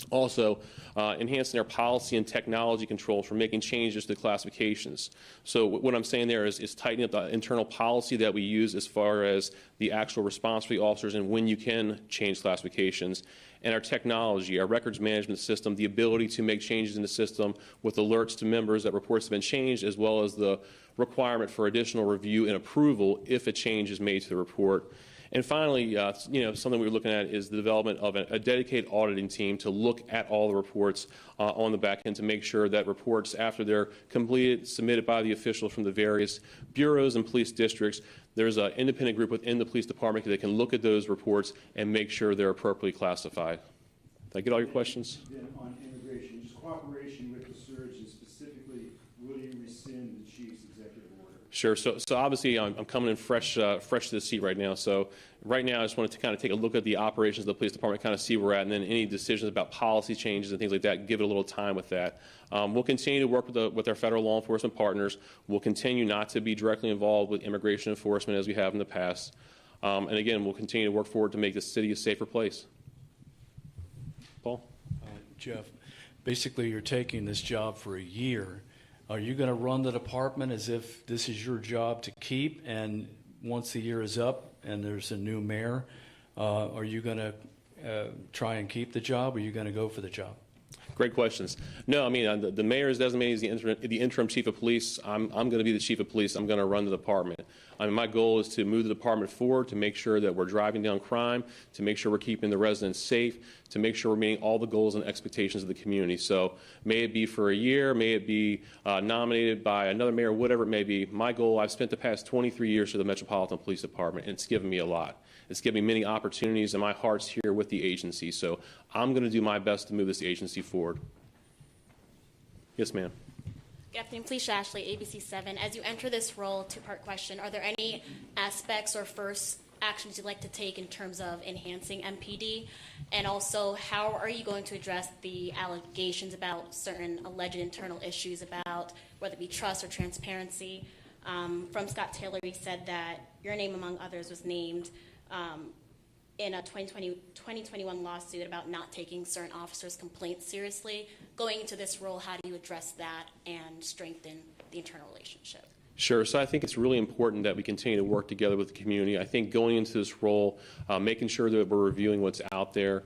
Also, enhancing our policy and technology controls for making changes to classifications. So what I'm saying there is tightening up the internal policy that we use as far as the actual response for the officers and when you can change classifications. And our technology, our records management system, the ability to make changes in the system with alerts to members that reports have been changed, as well as the requirement for additional review and approval if a change is made to the report. And finally, something we were looking at is the development of a dedicated auditing team to look at all the reports on the back end to make sure that reports, after they're completed, submitted by the officials from the various bureaus and police districts, there's an independent group within the police department that can look at those reports and make sure they're appropriately classified. Did I get all your questions? Then on immigration, just cooperation with the surge, and specifically, will you rescind the chief's executive order? Sure. So obviously, I'm coming in fresh to the seat right now. So right now, I just wanted to kind of take a look at the operations of the police department, kind of see where we're at, and then any decisions about policy changes and things like that, give it a little time with that. We'll continue to work with our federal law enforcement partners. We'll continue not to be directly involved with immigration enforcement as we have in the past. And again, we'll continue to work forward to make the city a safer place. Paul? Jeff, basically you're taking this job for a year. Are you going to run the department as if this is your job to keep, and once the year is up and there's a new mayor, are you going to try and keep the job, or are you going to go for the job? Great questions. No, I mean, the mayor is designated as the interim chief of police. I'm going to be the chief of police. I'm going to run the department. I mean, my goal is to move the department forward, to make sure that we're driving down crime, to make sure we're keeping the residents safe, to make sure we're meeting all the goals and expectations of the community. So may it be for a year, may it be nominated by another mayor, whatever it may be. My goal, I've spent the past 23 years for the Metropolitan Police Department, and it's given me a lot. It's given me many opportunities, and my heart's here with the agency. So I'm going to do my best to move this agency forward. Yes, ma'am. Good afternoon, Felicia Ashley, ABC 7. As you enter this role, two-part question, are there any aspects or first actions you'd like to take in terms of enhancing MPD? And also, how are you going to address the allegations about certain alleged internal issues about whether it be trust or transparency? From Scott Taylor, he said that your name, among others, was named in a 2021 lawsuit about not taking certain officers' complaints seriously. Going into this role, how do you address that and strengthen the internal relationship? Sure. So I think it's really important that we continue to work together with the community. I think going into this role, making sure that we're reviewing what's out there,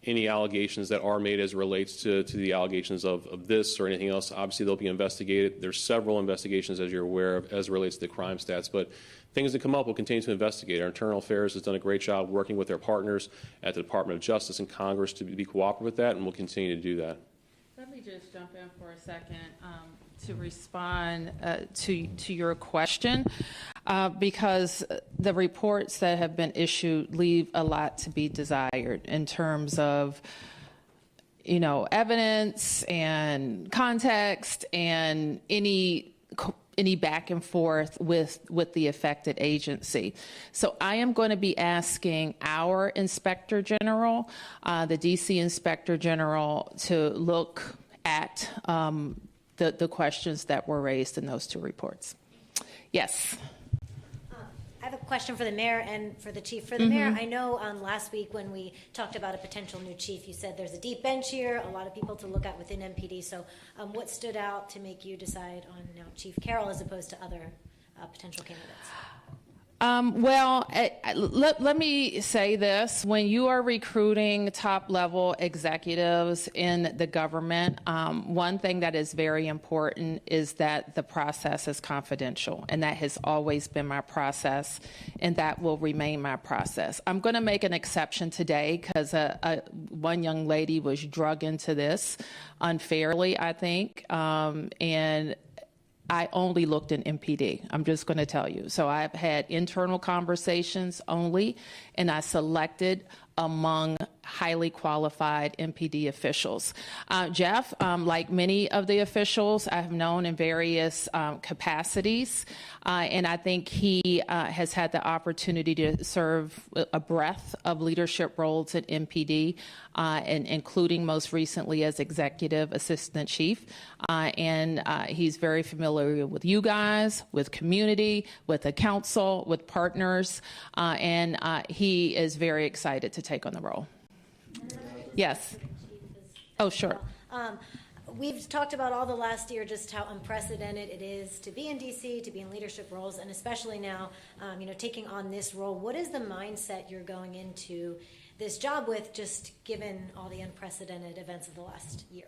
any allegations that are made as it relates to the allegations of this or anything else, obviously they'll be investigated. There's several investigations, as you're aware of, as it relates to the crime stats. But things that come up, we'll continue to investigate. Our internal affairs has done a great job working with their partners at the Department of Justice and Congress to be cooperative with that, and we'll continue to do that. Let me just jump in for a second to respond to your question, because the reports that have been issued leave a lot to be desired in terms of, evidence and context and any back and forth with the affected agency. So I am going to be asking our Inspector General, the DC Inspector General, to look at the questions that were raised in those two reports. Yes. I have a question for the mayor and for the chief. For the mayor, I know last week when we talked about a potential new chief, you said there's a deep bench here, a lot of people to look at within MPD. So what stood out to make you decide on now Chief Carroll as opposed to other potential candidates? Let me say this. When you are recruiting top-level executives in the government, one thing that is very important is that the process is confidential, and that has always been my process, and that will remain my process. I'm going to make an exception today because one young lady was drug into this unfairly, I think, and I only looked in MPD. I'm just going to tell you. So I've had internal conversations only, and I selected among highly qualified MPD officials. Jeff, like many of the officials, I have known in various capacities, and I think he has had the opportunity to serve a breadth of leadership roles at MPD, and including most recently as executive assistant chief. And he's very familiar with you guys, with community, with the council, with partners, and he is very excited to take on the role. Yes. Oh, sure. We've talked about all the last year just how unprecedented it is to be in DC, to be in leadership roles, and especially now, taking on this role. What is the mindset you're going into this job with, just given all the unprecedented events of the last year?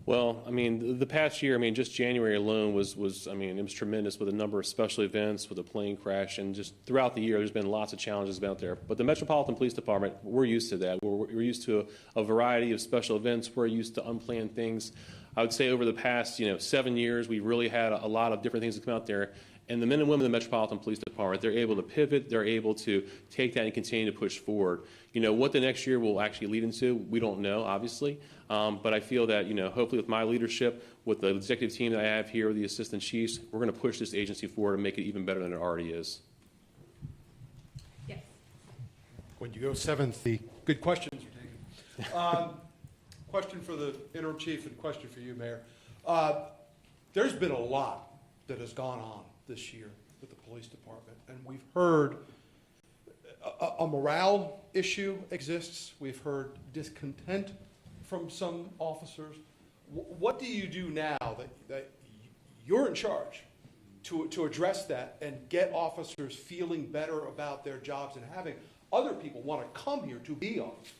Well, I mean, the past year, just January alone was it was tremendous with a number of special events, with a plane crash, and just throughout the year, there's been lots of challenges out there. But the Metropolitan Police Department, we're used to that. We're used to a variety of special events. We're used to unplanned things. I would say over the past, 7 years, we really had a lot of different things that come out there. And the men and women of the Metropolitan Police Department, they're able to pivot, they're able to take that and continue to push forward. What the next year will actually lead into, we don't know, obviously. But I feel that, hopefully with my leadership, with the executive team that I have here, with the assistant chiefs, we're going to push this agency forward and make it even better than it already is. Yes. When you go seventh, the good questions are taken. Question for the interim chief and question for you, Mayor. There's been a lot that has gone on this year with the police department, and we've heard a morale issue exists. We've heard discontent from some officers. What do you do now that you're in charge to address that and get officers feeling better about their jobs and having other people want to come here to be officers?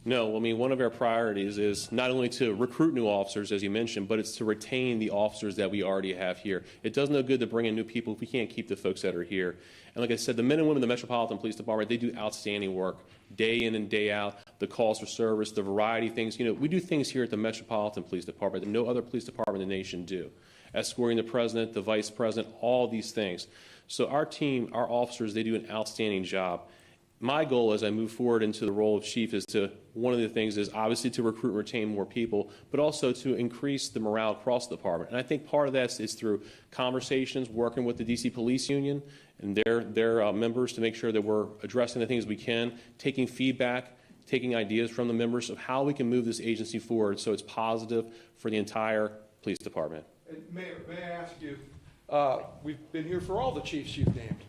No, one of our priorities is not only to recruit new officers, as you mentioned, but it's to retain the officers that we already have here. It does no good to bring in new people if we can't keep the folks that are here. And like I said, the men and women of the Metropolitan Police Department, they do outstanding work day in and day out. The calls for service, the variety of things. We do things here at the Metropolitan Police Department that no other police department in the nation do. Escorting the president, the vice president, all these things. So our team, our officers, they do an outstanding job. My goal as I move forward into the role of chief is one of the things is obviously to recruit and retain more people, but also to increase the morale across the department. And I think part of that is through conversations, working with the DC Police Union and their members to make sure that we're addressing the things we can, taking feedback, taking ideas from the members of how we can move this agency forward so it's positive for the entire police department. And Mayor, may I ask you, we've been here for all the chiefs you've named.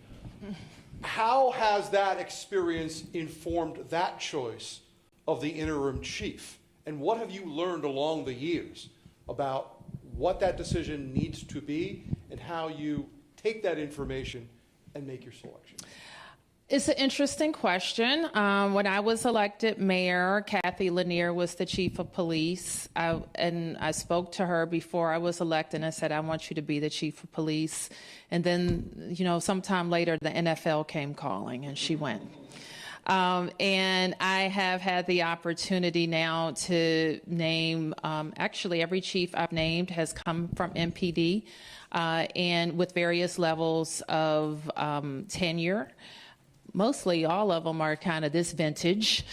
How has that experience informed that choice of the interim chief? And what have you learned along the years about what that decision needs to be and how you take that information and make your selection? It's an interesting question. When I was elected mayor, Kathy Lanier was the chief of police. And I spoke to her before I was elected and I said, I want you to be the chief of police. And then, sometime later, the NFL came calling and she went. And I have had the opportunity now to name, actually every chief I've named has come from MPD and with various levels of tenure. Mostly all of them are kind of this vintage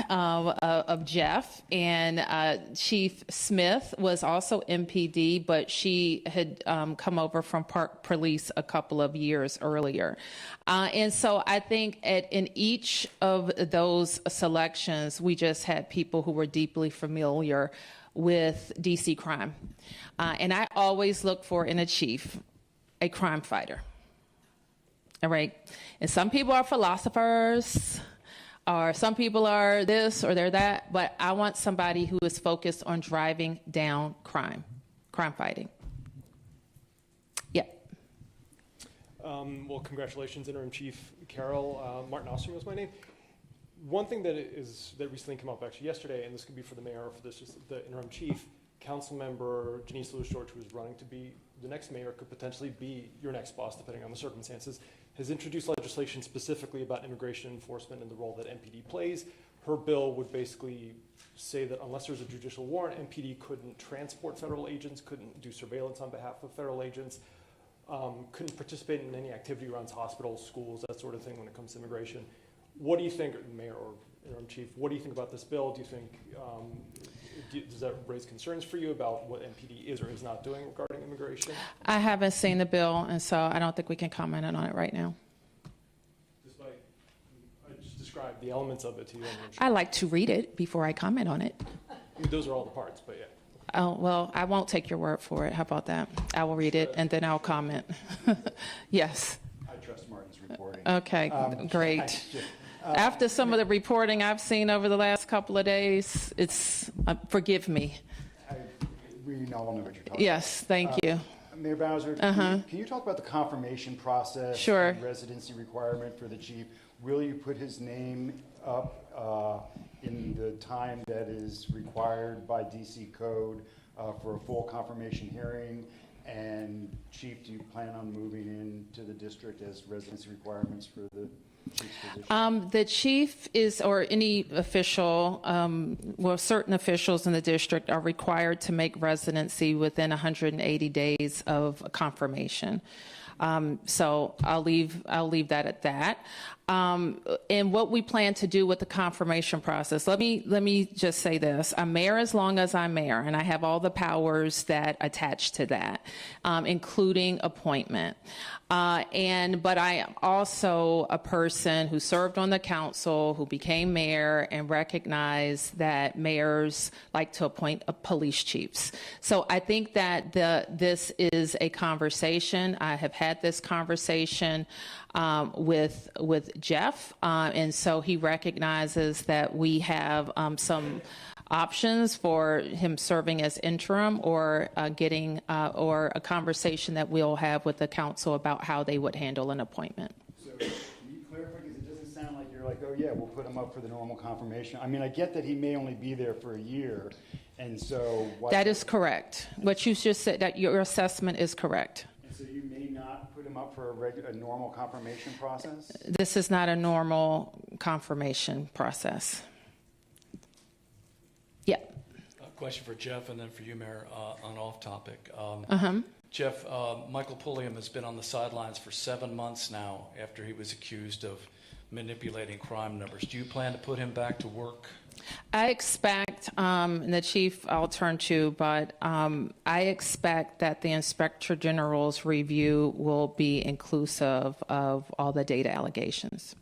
of Jeff. And Chief Smith was also MPD, but she had come over from Park Police a couple of years earlier. And so I think in each of those selections, we just had people who were deeply familiar with DC crime. And I always look for in a chief a crime fighter. All right. And some people are philosophers, or some people are this or they're that, but I want somebody who is focused on driving down crime fighting. Yeah. Well, congratulations, Interim Chief Carol. Martin Oster was my name. One thing that recently came up actually yesterday, and this could be for the mayor or for the interim chief, council member Janice Lewis-George, who is running to be the next mayor, could potentially be your next boss, depending on the circumstances, has introduced legislation specifically about immigration enforcement and the role that MPD plays. Her bill would basically say that unless there's a judicial warrant, MPD couldn't transport federal agents, couldn't do surveillance on behalf of federal agents, couldn't participate in any activity around hospitals, schools, that sort of thing when it comes to immigration. What do you think, Mayor or Interim Chief, what do you think about this bill? Do you think, does that raise concerns for you about what MPD is or is not doing regarding immigration? I haven't seen the bill, and so I don't think we can comment on it right now. I just described the elements of it to you. I like to read it before I comment on it. I mean, those are all the parts, but yeah. Oh, well, I won't take your word for it. How about that? I will read it, and then I'll comment. Yes. I trust Martin's reporting. Okay, great. After some of the reporting I've seen over the last couple of days, it's, forgive me. We all know what you're talking Yes, thank you. Mayor Bowser, can you talk about the confirmation process? Sure. And residency requirement for the chief? Will you put his name up in the time that is required by DC code for a full confirmation hearing? And Chief, do you plan on moving into the district as residency requirements for the chief's position? The chief is, or any official, certain officials in the district are required to make residency within 180 days of confirmation. So I'll leave that at that. And what we plan to do with the confirmation process, let me just say this. I'm mayor as long as I'm mayor, and I have all the powers that attach to that, including appointment. But I am also a person who served on the council, who became mayor, and recognized that mayors like to appoint police chiefs. So I think that this is a conversation. I have had this conversation with Jeff, and so he recognizes that we have some options for him serving as interim, or getting or a conversation that we'll have with the council about how they would handle an appointment. So can you clarify, because it doesn't sound like you're like, oh yeah, we'll put him up for the normal confirmation. I mean, I get that he may only be there for a year, and so that is correct. What you just said, that your assessment is correct. And so you may not put him up for a normal confirmation process? This is not a normal confirmation process. Yeah. A question for Jeff and then for you, Mayor, on off topic. Jeff, Michael Pulliam has been on the sidelines for 7 months now after he was accused of manipulating crime numbers. Do you plan to put him back to work? I expect, and the chief I'll turn to, but I expect that the Inspector General's review will be inclusive of all the data allegations.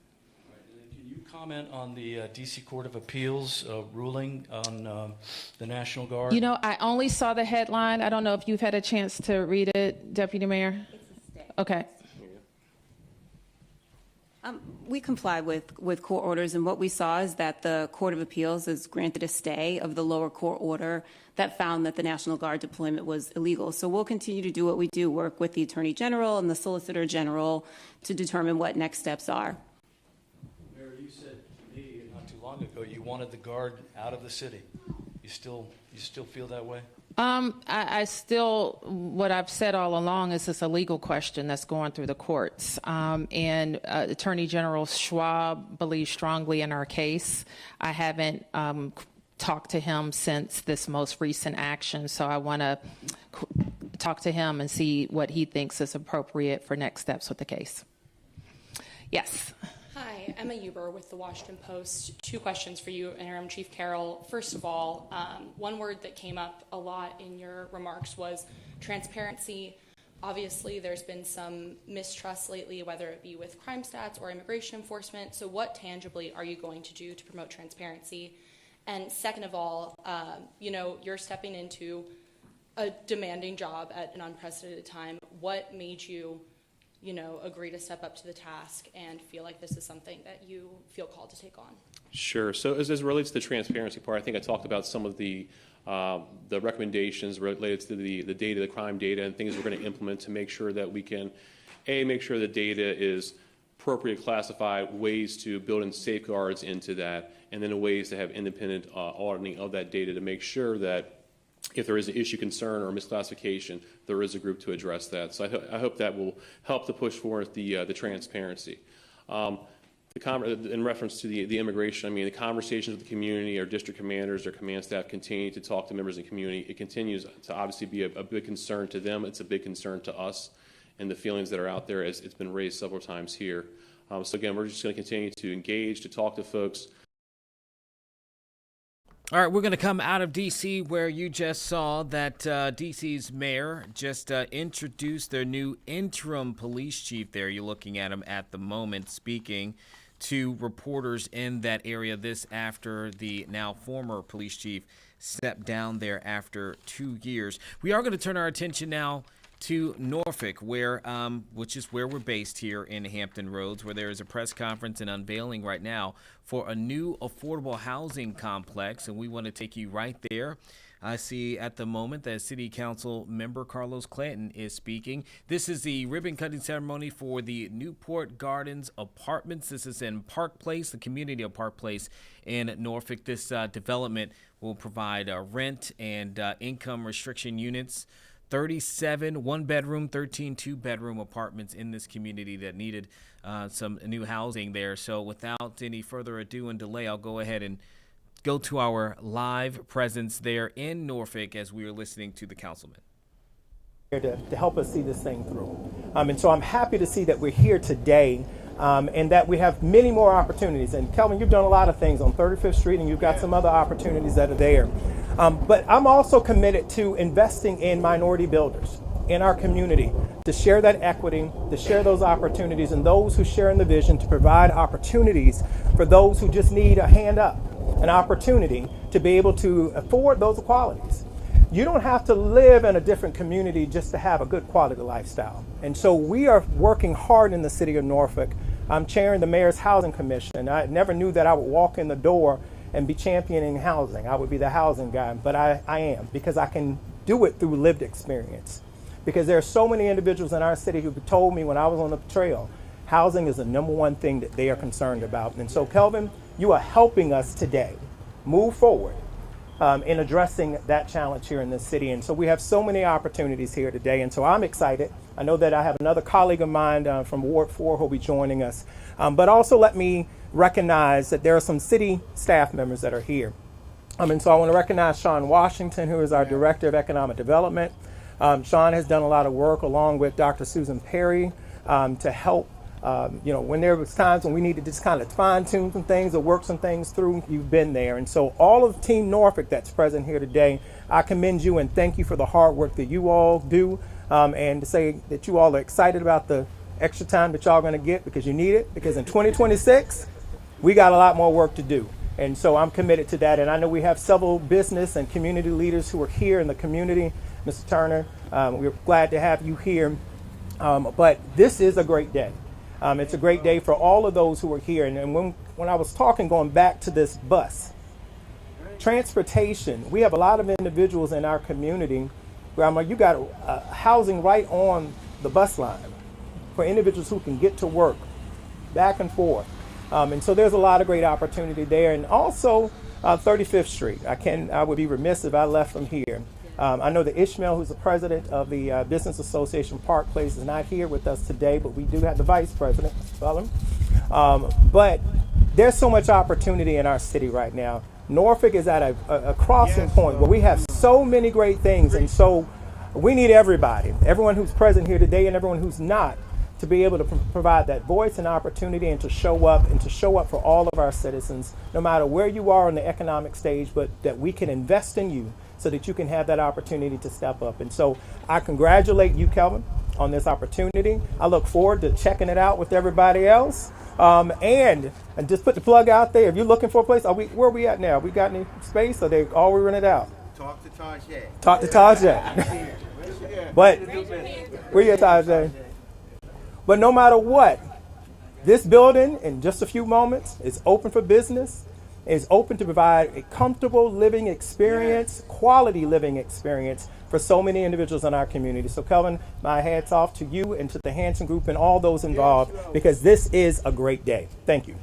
Can you comment on the D.C. Court of Appeals ruling on the National Guard? You know, I only saw the headline. I don't know if you've had a chance to read it, Deputy Mayor. It's a stay. Okay. We comply with court orders, and what we saw is that the Court of Appeals has granted a stay of the lower court order that found that the National Guard deployment was illegal. So we'll continue to do what we do, work with the Attorney General and the Solicitor General to determine what next steps are. Mayor, you said to me not too long ago you wanted the Guard out of the city. You still feel that way? I still, what I've said all along is it's a legal question that's going through the courts. And Attorney General Schwab believes strongly in our case. I haven't talked to him since this most recent action, so I want to talk to him and see what he thinks is appropriate for next steps with the case. Yes. Hi, Emma Huber with the Washington Post. 2 questions for you, Interim Chief Carroll. First of all, one word that came up a lot in your remarks was transparency. Obviously, there's been some mistrust lately, whether it be with crime stats or immigration enforcement. So what tangibly are you going to do to promote transparency? And second of all, you're stepping into a demanding job at an unprecedented time. What made you agree to step up to the task and feel like this is something that you feel called to take on? Sure. So as it relates to the transparency part, I think I talked about some of the recommendations related to the data, the crime data, and things we're going to implement to make sure that we can, make sure the data is appropriate, classified, ways to build in safeguards into that, and then ways to have independent auditing of that data to make sure that if there is an issue, concern, or misclassification, there is a group to address that. So I hope that will help to push forward the transparency. In reference to the immigration, the conversations with the community, our district commanders, our command staff continue to talk to members of the community. It continues to obviously be a big concern to them. It's a big concern to us, and the feelings that are out there, as it's been raised several times here. So again, we're just going to continue to engage, to talk to folks. All right, we're going to come out of D.C., where you just saw that D.C.'s mayor just introduced their new interim police chief there. You're looking at him at the moment speaking to reporters in that area. This after the now former police chief stepped down there after 2 years. We are going to turn our attention now to Norfolk, which is where we're based here in Hampton Roads, where there is a press conference and unveiling right now for a new affordable housing complex, and we want to take you right there. I see at the moment that City Council member Carlos Clanton is speaking. This is the ribbon cutting ceremony for the Newport Gardens Apartments. This is in Park Place, the community of Park Place in Norfolk. This development will provide rent and income restriction units, 37 one-bedroom, 13 two-bedroom apartments in this community that needed some new housing there. So without any further ado and delay, I'll go ahead and go to our live presence there in Norfolk as we are listening to the councilman. To help us see this thing through. And so I'm happy to see that we're here today and that we have many more opportunities. And Kelvin, you've done a lot of things on 35th Street, and you've got some other opportunities that are there. But I'm also committed to investing in minority builders in our community to share that equity, to share those opportunities, and those who share in the vision to provide opportunities for those who just need a hand up, an opportunity to be able to afford those qualities. You don't have to live in a different community just to have a good quality lifestyle. And so we are working hard in the city of Norfolk. I'm chairing the Mayor's Housing Commission. I never knew that I would walk in the door and be championing housing. I would be the housing guy, but I am, because I can do it through lived experience. Because there are so many individuals in our city who told me when I was on the trail, housing is the #1 thing that they are concerned about. And so, Kelvin, you are helping us today move forward in addressing that challenge here in this city. And so we have so many opportunities here today. And so I'm excited. I know that I have another colleague of mine from Ward 4 who will be joining us. But also let me recognize that there are some city staff members that are here. And so I want to recognize Sean Washington, who is our Director of Economic Development. Sean has done a lot of work along with Dr. Susan Perry to help. When there was times when we needed to just kind of fine tune some things or work some things through, you've been there. And so all of Team Norfolk that's present here today, I commend you and thank you for the hard work that you all do, and to say that you all are excited about the extra time that y'all going to get, because you need it, because in 2026, we got a lot more work to do. And so I'm committed to that. And I know we have several business and community leaders who are here in the community. Mr. Turner, we're glad to have you here. But this is a great day. It's a great day for all of those who are here. And when I was talking, going back to this bus, transportation, we have a lot of individuals in our community where I'm like, you got housing right on the bus line for individuals who can get to work back and forth. And so there's a lot of great opportunity there. And also 35th Street. I would be remiss if I left from here. I know that Ishmael, who's the president of the Business Association Park Place, is not here with us today, but we do have the vice president, Mr. Bellum. But there's so much opportunity in our city right now. Norfolk is at a crossing point where we have so many great things, and so we need everyone who's present here today and everyone who's not, to be able to provide that voice and opportunity and to show up for all of our citizens, no matter where you are on the economic stage, but that we can invest in you so that you can have that opportunity to step up. And so I congratulate you, Kelvin, on this opportunity. I look forward to checking it out with everybody else. And just put the plug out there. If you're looking for a place, where are we at now? We got any space, or they all we rented out? Talk to Tajay. Talk to Tajay. But where you at, Tajay? But no matter what, this building in just a few moments is open for business. Is open to provide a comfortable living experience, quality living experience for so many individuals in our community. So Kelvin, my hats off to you and to the Hanson Group and all those involved, because this is a great day. Thank you.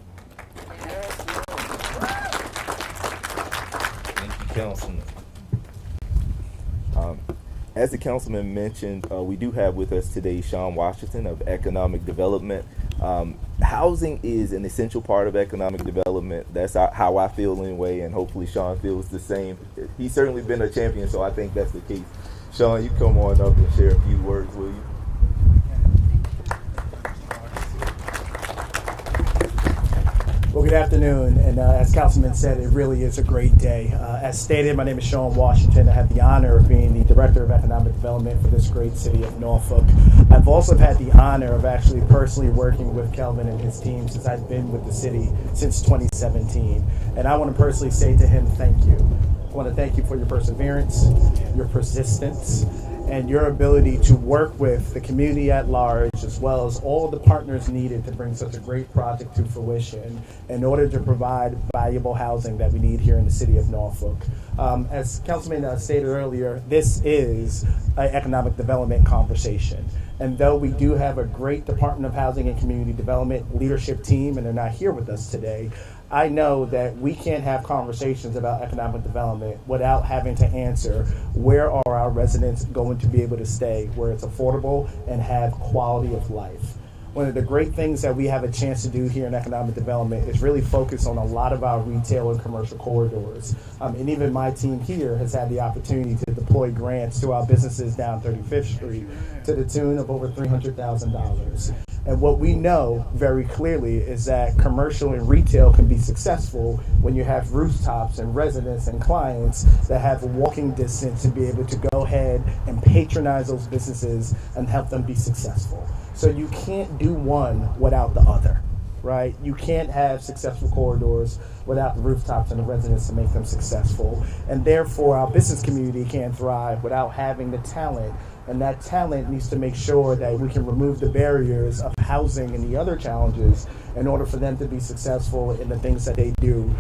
Thank you, Councilman. As the councilman mentioned, we do have with us today Sean Washington of Economic Development. Housing is an essential part of economic development. That's how I feel anyway, and hopefully Sean feels the same. He's certainly been a champion, so I think that's the case. Sean, you come on up and share a few words, will you? Well, good afternoon, and as Councilman said, it really is a great day. As stated, my name is Sean Washington. I have the honor of being the Director of Economic Development for this great city of Norfolk. I've also had the honor of actually personally working with Kelvin and his team since I've been with the city since 2017. And I want to personally say to him, thank you. I want to thank you for your perseverance, your persistence, and your ability to work with the community at large, as well as all of the partners needed to bring such a great project to fruition in order to provide valuable housing that we need here in the city of Norfolk. As Councilman stated earlier, this is an economic development conversation. And though we do have a great Department of Housing and Community Development leadership team, and they're not here with us today, I know that we can't have conversations about economic development without having to answer, where are our residents going to be able to stay, where it's affordable and have quality of life. One of the great things that we have a chance to do here in economic development is really focus on a lot of our retail and commercial corridors. And even my team here has had the opportunity to deploy grants to our businesses down 35th Street to the tune of over $300,000. And what we know very clearly is that commercial and retail can be successful when you have rooftops and residents and clients that have a walking distance to be able to go ahead and patronize those businesses and help them be successful. So you can't do one without the other, right? You can't have successful corridors without the rooftops and the residents to make them successful. And therefore, our business community can't thrive without having the talent. And that talent needs to make sure that we can remove the barriers of housing and the other challenges in order for them to be successful in the things that they do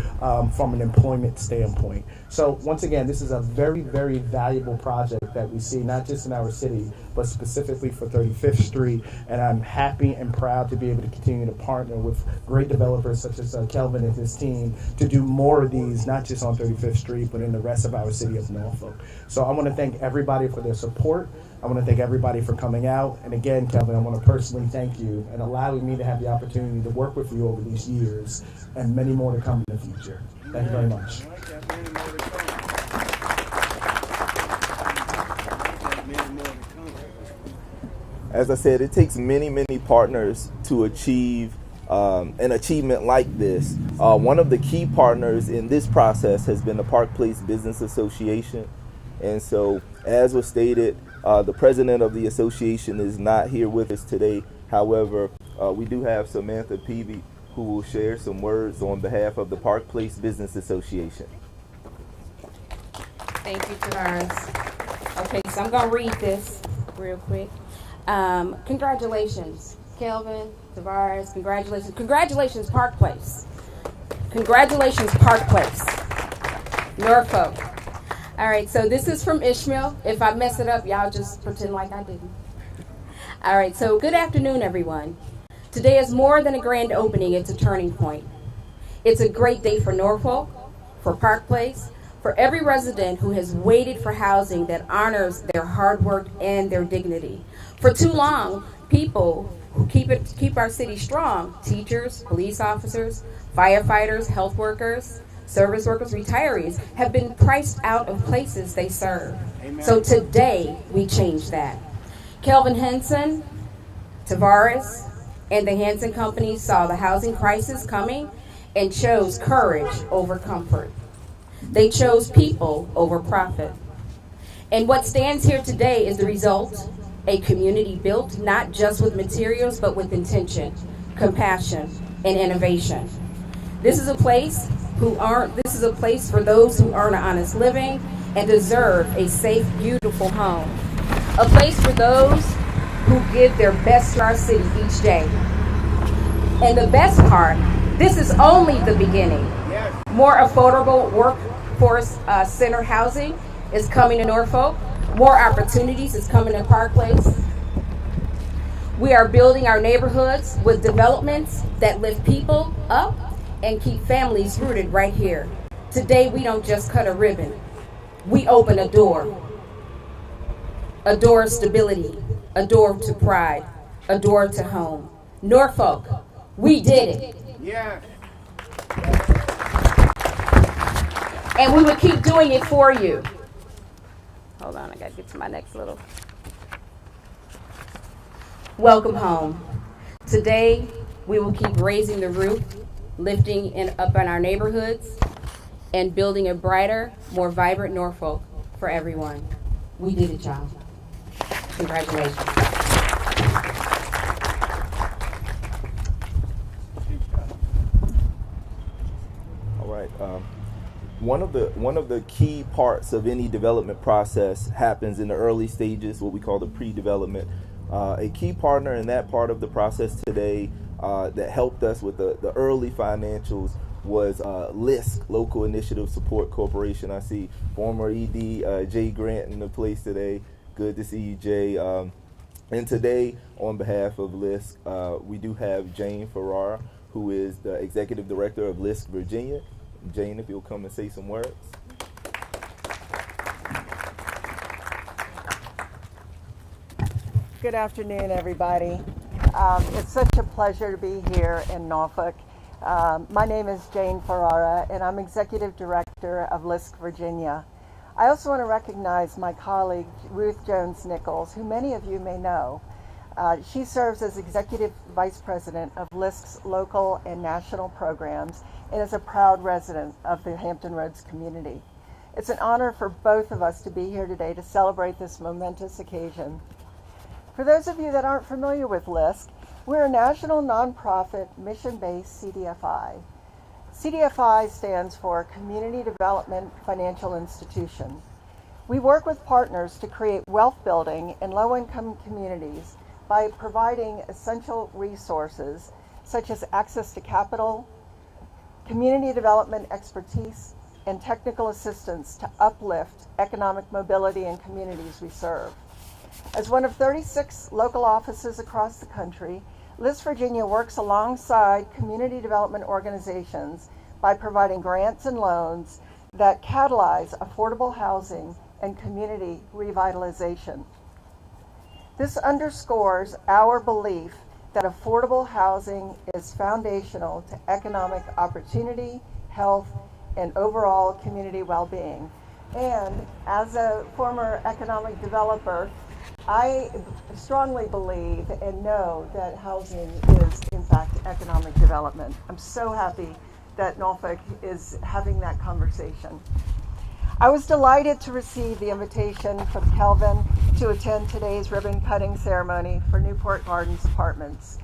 from an employment standpoint. So once again, this is a very, very valuable project that we see, not just in our city, but specifically for 35th Street. And I'm happy and proud to be able to continue to partner with great developers such as Kelvin and his team to do more of these, not just on 35th Street, but in the rest of our city of Norfolk. So I want to thank everybody for their support. I want to thank everybody for coming out. And again, Kelvin, I want to personally thank you and allowing me to have the opportunity to work with you over these years and many more to come in the future. Thank you very much. As I said, it takes many, many partners to achieve an achievement like this. One of the key partners in this process has been the Park Place Business Association. And so, as was stated, the president of the association is not here with us today. However, we do have Samantha Peavy, who will share some words on behalf of the Park Place Business Association. Thank you, Terrence. Okay, so I'm going to read this real quick. Congratulations, Kelvin, Tavares, congratulations. Congratulations, Park Place. Congratulations, Park Place. Norfolk. All right, so this is from Ishmael. If I mess it up, y'all just pretend like I didn't. All right, so good afternoon, everyone. Today is more than a grand opening, it's a turning point. It's a great day for Norfolk, for Park Place, for every resident who has waited for housing that honors their hard work and their dignity. For too long, people who keep our city strong, teachers, police officers, firefighters, health workers, service workers, retirees, have been priced out of places they serve. Amen. So today, we change that. Kelvin Henson, Tavares, and the Hanson Company saw the housing crisis coming and chose courage over comfort. They chose people over profit. And what stands here today is the result, a community built not just with materials, but with intention, compassion, and innovation. This is a place for those who earn an honest living and deserve a safe, beautiful home. A place for those who give their best to our city each day. And the best part, this is only the beginning. More affordable workforce-centered housing is coming to Norfolk. More opportunities is coming to Park Place. We are building our neighborhoods with developments that lift people up and keep families rooted right here. Today, we don't just cut a ribbon. We open a door. A door of stability, a door to pride, a door to home. Norfolk, we did it. Yeah. And we will keep doing it for you. Hold on, I gotta get to my next little. Welcome home. Today, we will keep raising the roof, lifting up in our neighborhoods, and building a brighter, more vibrant Norfolk for everyone. We did it, y'all. Congratulations. All right. One of the key parts of any development process happens in the early stages, what we call the pre-development. A key partner in that part of the process today that helped us with the early financials was LISC, Local Initiative Support Corporation. I see former ED Jay Grant in the place today. Good to see you, Jay. And today, on behalf of LISC, we do have Jane Ferrara, who is the Executive Director of LISC Virginia. Jane, if you'll come and say some words. Good afternoon, everybody. It's such a pleasure to be here in Norfolk. My name is Jane Ferrara, and I'm Executive Director of LISC Virginia. I also want to recognize my colleague, Ruth Jones-Nichols, who many of you may know. She serves as Executive Vice President of LISC's local and national programs and is a proud resident of the Hampton Roads community. It's an honor for both of us to be here today to celebrate this momentous occasion. For those of you that aren't familiar with LISC, we're a national nonprofit mission-based CDFI. CDFI stands for Community Development Financial Institution. We work with partners to create wealth building in low-income communities by providing essential resources such as access to capital, community development expertise, and technical assistance to uplift economic mobility in communities we serve. As one of 36 local offices across the country, LISC Virginia works alongside community development organizations by providing grants and loans that catalyze affordable housing and community revitalization. This underscores our belief that affordable housing is foundational to economic opportunity, health, and overall community well-being. And as a former economic developer, I strongly believe and know that housing is, in fact, economic development. I'm so happy that Norfolk is having that conversation. I was delighted to receive the invitation from Kelvin to attend today's ribbon cutting ceremony for Newport Gardens Apartments.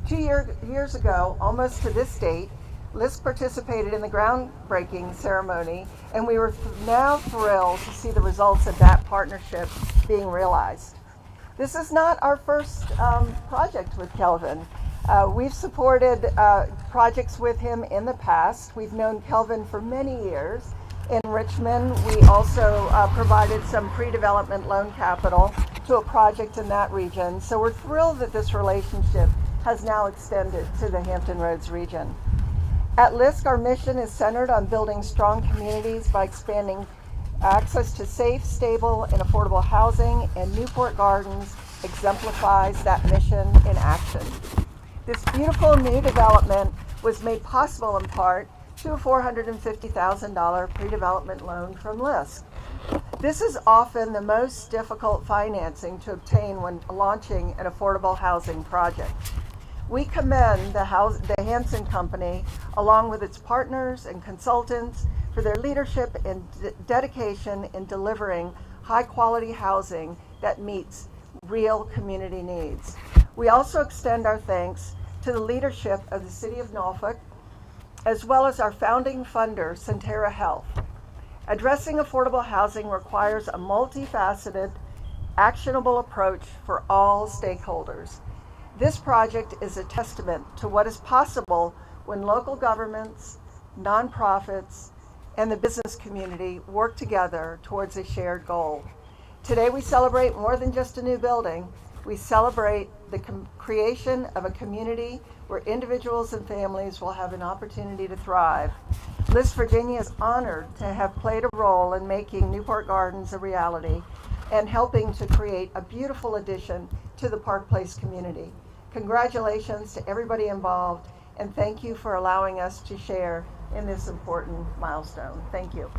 2 years ago, almost to this date, LISC participated in the groundbreaking ceremony, and we were now thrilled to see the results of that partnership being realized. This is not our first project with Kelvin. We've supported projects with him in the past. We've known Kelvin for many years. In Richmond, we also provided some pre-development loan capital to a project in that region. So we're thrilled that this relationship has now extended to the Hampton Roads region. At LISC, our mission is centered on building strong communities by expanding access to safe, stable, and affordable housing, and Newport Gardens exemplifies that mission in action. This beautiful new development was made possible in part to a $450,000 pre-development loan from LISC. This is often the most difficult financing to obtain when launching an affordable housing project. We commend the Hanson Company, along with its partners and consultants, for their leadership and dedication in delivering high-quality housing that meets real community needs. We also extend our thanks to the leadership of the City of Norfolk, as well as our founding funder, Centera Health. Addressing affordable housing requires a multifaceted, actionable approach for all stakeholders. This project is a testament to what is possible when local governments, nonprofits, and the business community work together towards a shared goal. Today we celebrate more than just a new building. We celebrate the creation of a community where individuals and families will have an opportunity to thrive. LISC Virginia is honored to have played a role in making Newport Gardens a reality and helping to create a beautiful addition to the Park Place community. Congratulations to everybody involved, and thank you for allowing us to share in this important milestone. Thank you.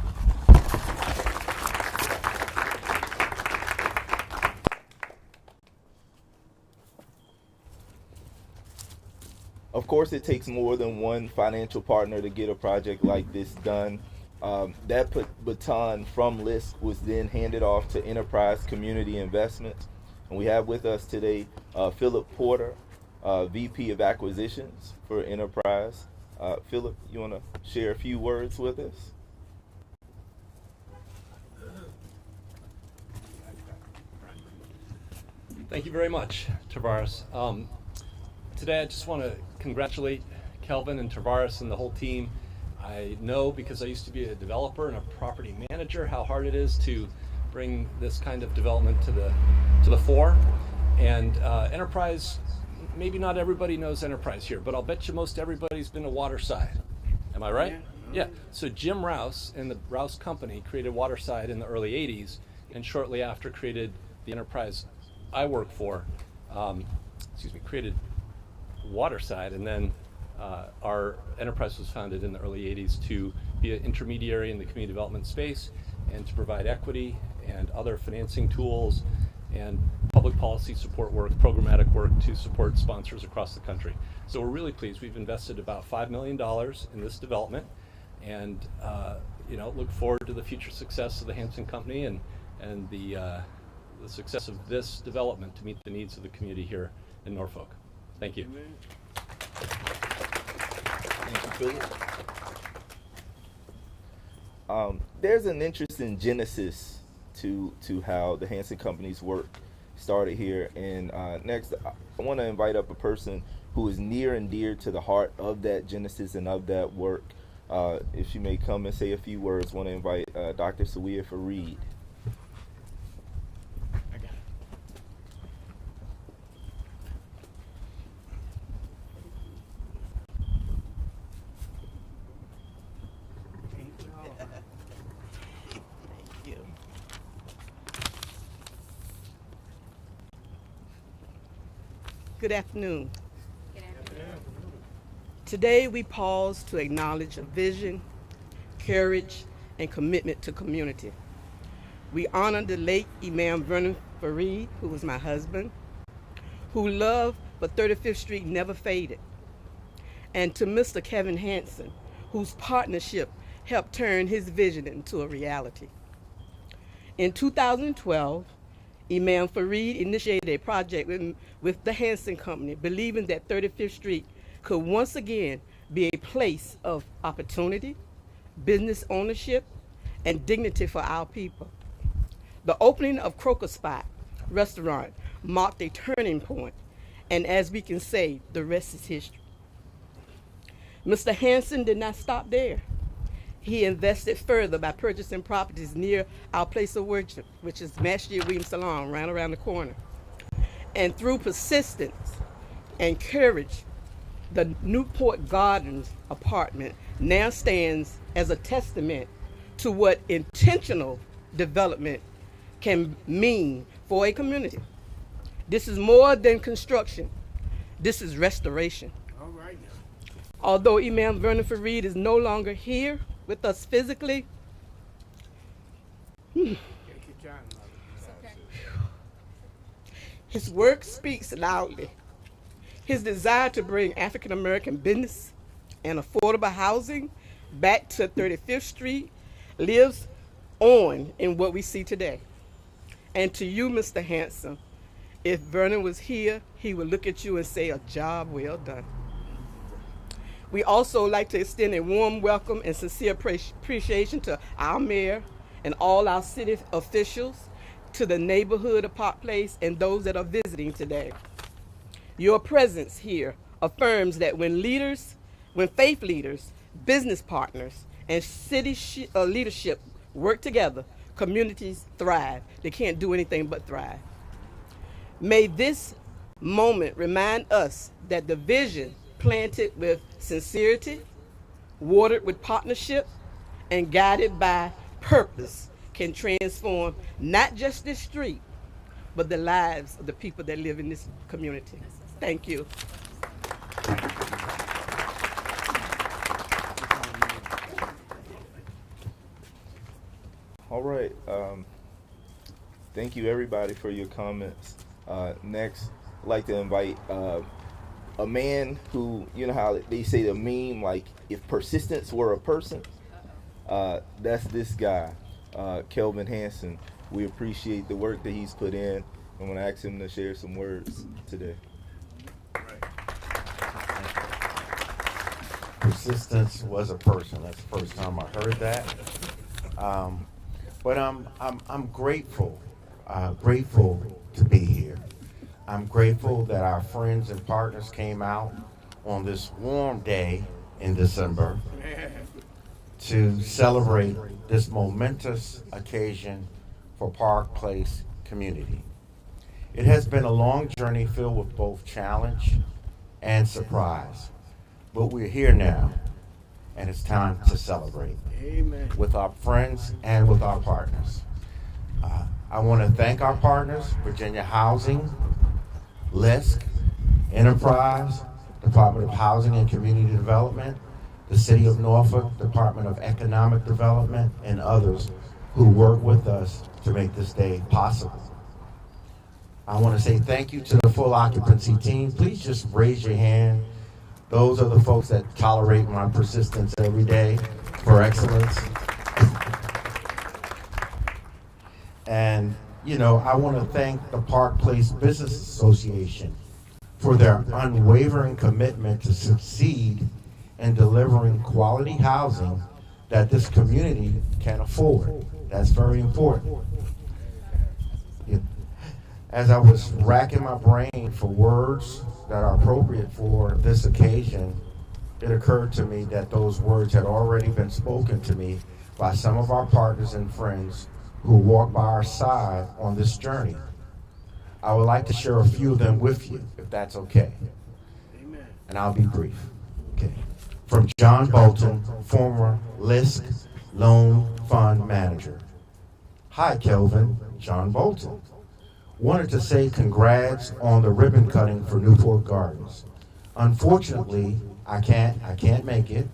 Of course, it takes more than one financial partner to get a project like this done. That baton from LISC was then handed off to Enterprise Community Investments. And we have with us today Philip Porter, VP of Acquisitions for Enterprise. Philip, you want to share a few words with us? Thank you very much, Tavares. Today I just want to congratulate Kelvin and Tavares and the whole team. I know, because I used to be a developer and a property manager, how hard it is to bring this kind of development to the fore. And Enterprise, maybe not everybody knows Enterprise here, but I'll bet you most everybody's been to Waterside. Am I right? Yeah. So Jim Rouse and the Rouse Company created Waterside in the early 80s, and shortly after created the Enterprise I work for, created Waterside, and then our enterprise was founded in the early 80s to be an intermediary in the community development space and to provide equity and other financing tools and public policy support work, programmatic work to support sponsors across the country. So we're really pleased. We've invested about $5 million in this development, and look forward to the future success of the Hanson Company and the success of this development to meet the needs of the community here in Norfolk. Thank you. Thank you, Philip. There's an interesting genesis to how the Hanson Company's work started here. And next, I want to invite up a person who is near and dear to the heart of that genesis and of that work. If she may come and say a few words, I want to invite Dr. Sawia Fareed. Good afternoon. Today we pause to acknowledge a vision, courage, and commitment to community. We honor the late Imam Vernon Fareed, who was my husband, whose love for 35th Street never faded, and to Mr. Kevin Hanson, whose partnership helped turn his vision into a reality. In 2012, Imam Fareed initiated a project with the Hanson Company, believing that 35th Street could once again be a place of opportunity, business ownership, and dignity for our people. The opening of Crocker Spot restaurant marked a turning point, and as we can say, the rest is history. Mr. Hanson did not stop there. He invested further by purchasing properties near our place of worship, which is Masjid Williams Salon, right around the corner. And through persistence and courage, the Newport Gardens apartment now stands as a testament to what intentional development can mean for a community. This is more than construction. This is restoration. All right now. Although Imam Vernon Fareed is no longer here with us physically, his work speaks loudly. His desire to bring African American business and affordable housing back to 35th Street lives on in what we see today. And to you, Mr. Hanson, if Vernon was here, he would look at you and say, a job well done. We also like to extend a warm welcome and sincere appreciation to our mayor and all our city officials, to the neighborhood of Park Place and those that are visiting today. Your presence here affirms that when faith leaders, business partners, and city leadership work together, communities thrive. They can't do anything but thrive. May this moment remind us that the vision planted with sincerity, watered with partnership, and guided by purpose can transform not just this street, but the lives of the people that live in this community. Thank you. All right. Thank you, everybody, for your comments. Next, I'd like to invite a man who, you know how they say the meme, like, if persistence were a person, that's this guy, Kelvin Hanson. We appreciate the work that he's put in. I'm going to ask him to share some words today. Persistence was a person. That's the first time I heard that. But I'm grateful to be here. I'm grateful that our friends and partners came out on this warm day in December to celebrate this momentous occasion for Park Place community. It has been a long journey filled with both challenge and surprise, but we're here now, and it's time to celebrate. Amen. With our friends and with our partners. I want to thank our partners, Virginia Housing, LISC, Enterprise, Department of Housing and Community Development, the City of Norfolk, Department of Economic Development, and others who work with us to make this day possible. I want to say thank you to the full occupancy team. Please just raise your hand. Those are the folks that tolerate my persistence every day for excellence. And, you know, I want to thank the Park Place Business Association for their unwavering commitment to succeed in delivering quality housing that this community can afford. That's very important. As I was racking my brain for words that are appropriate for this occasion, it occurred to me that those words had already been spoken to me by some of our partners and friends who walk by our side on this journey. I would like to share a few of them with you, if that's okay. Amen. And I'll be brief. Okay. From John Bolton, former LISC Loan Fund Manager. Hi, Kelvin. John Bolton. Wanted to say congrats on the ribbon cutting for Newport Gardens. Unfortunately, I can't make it.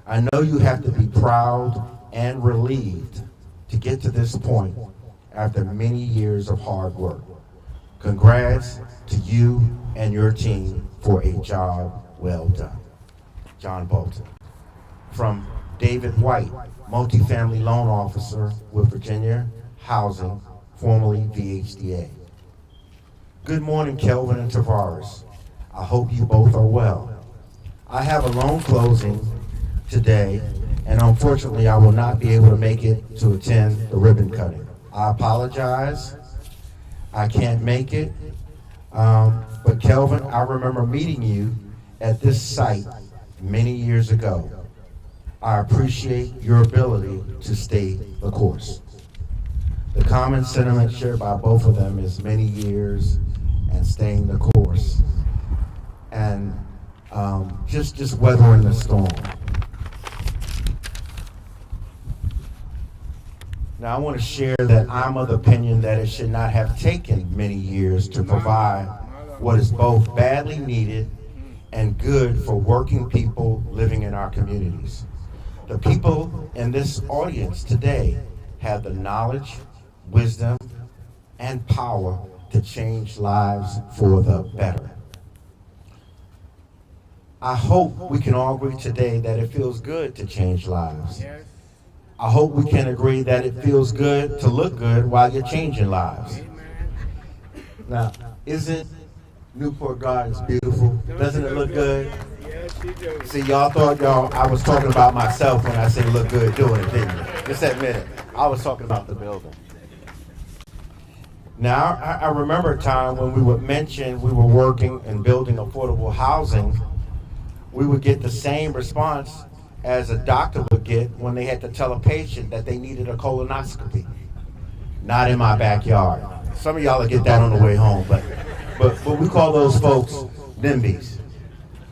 I know you have to be proud and relieved to get to this point after many years of hard work. Congrats to you and your team for a job well done. John Bolton. From David White, multifamily loan officer with Virginia Housing, formerly VHDA. Good morning, Kelvin and Tavares. I hope you both are well. I have a loan closing today, and unfortunately I will not be able to make it to attend the ribbon cutting. I apologize. I can't make it, But Kelvin, I remember meeting you at this site many years ago. I appreciate your ability to stay the course. The common sentiment shared by both of them is many years and staying the course, and just weathering the storm. Now I want to share that I'm of the opinion that it should not have taken many years to provide what is both badly needed and good for working people living in our communities. The people in this audience today have the knowledge, wisdom, and power to change lives for the better. I hope we can all agree today that it feels good to change lives. I hope we can agree that it feels good to look good while you're changing lives. Now, isn't Newport Gardens beautiful? Doesn't it look good? See, y'all thought I was talking about myself when I said look good doing it, didn't you? Just admit it. I was talking about the building. Now, I remember a time when we would mention we were working and building affordable housing, we would get the same response as a doctor would get when they had to tell a patient that they needed a colonoscopy. Not in my backyard. Some of y'all will get that on the way home, but we call those folks NIMBYs.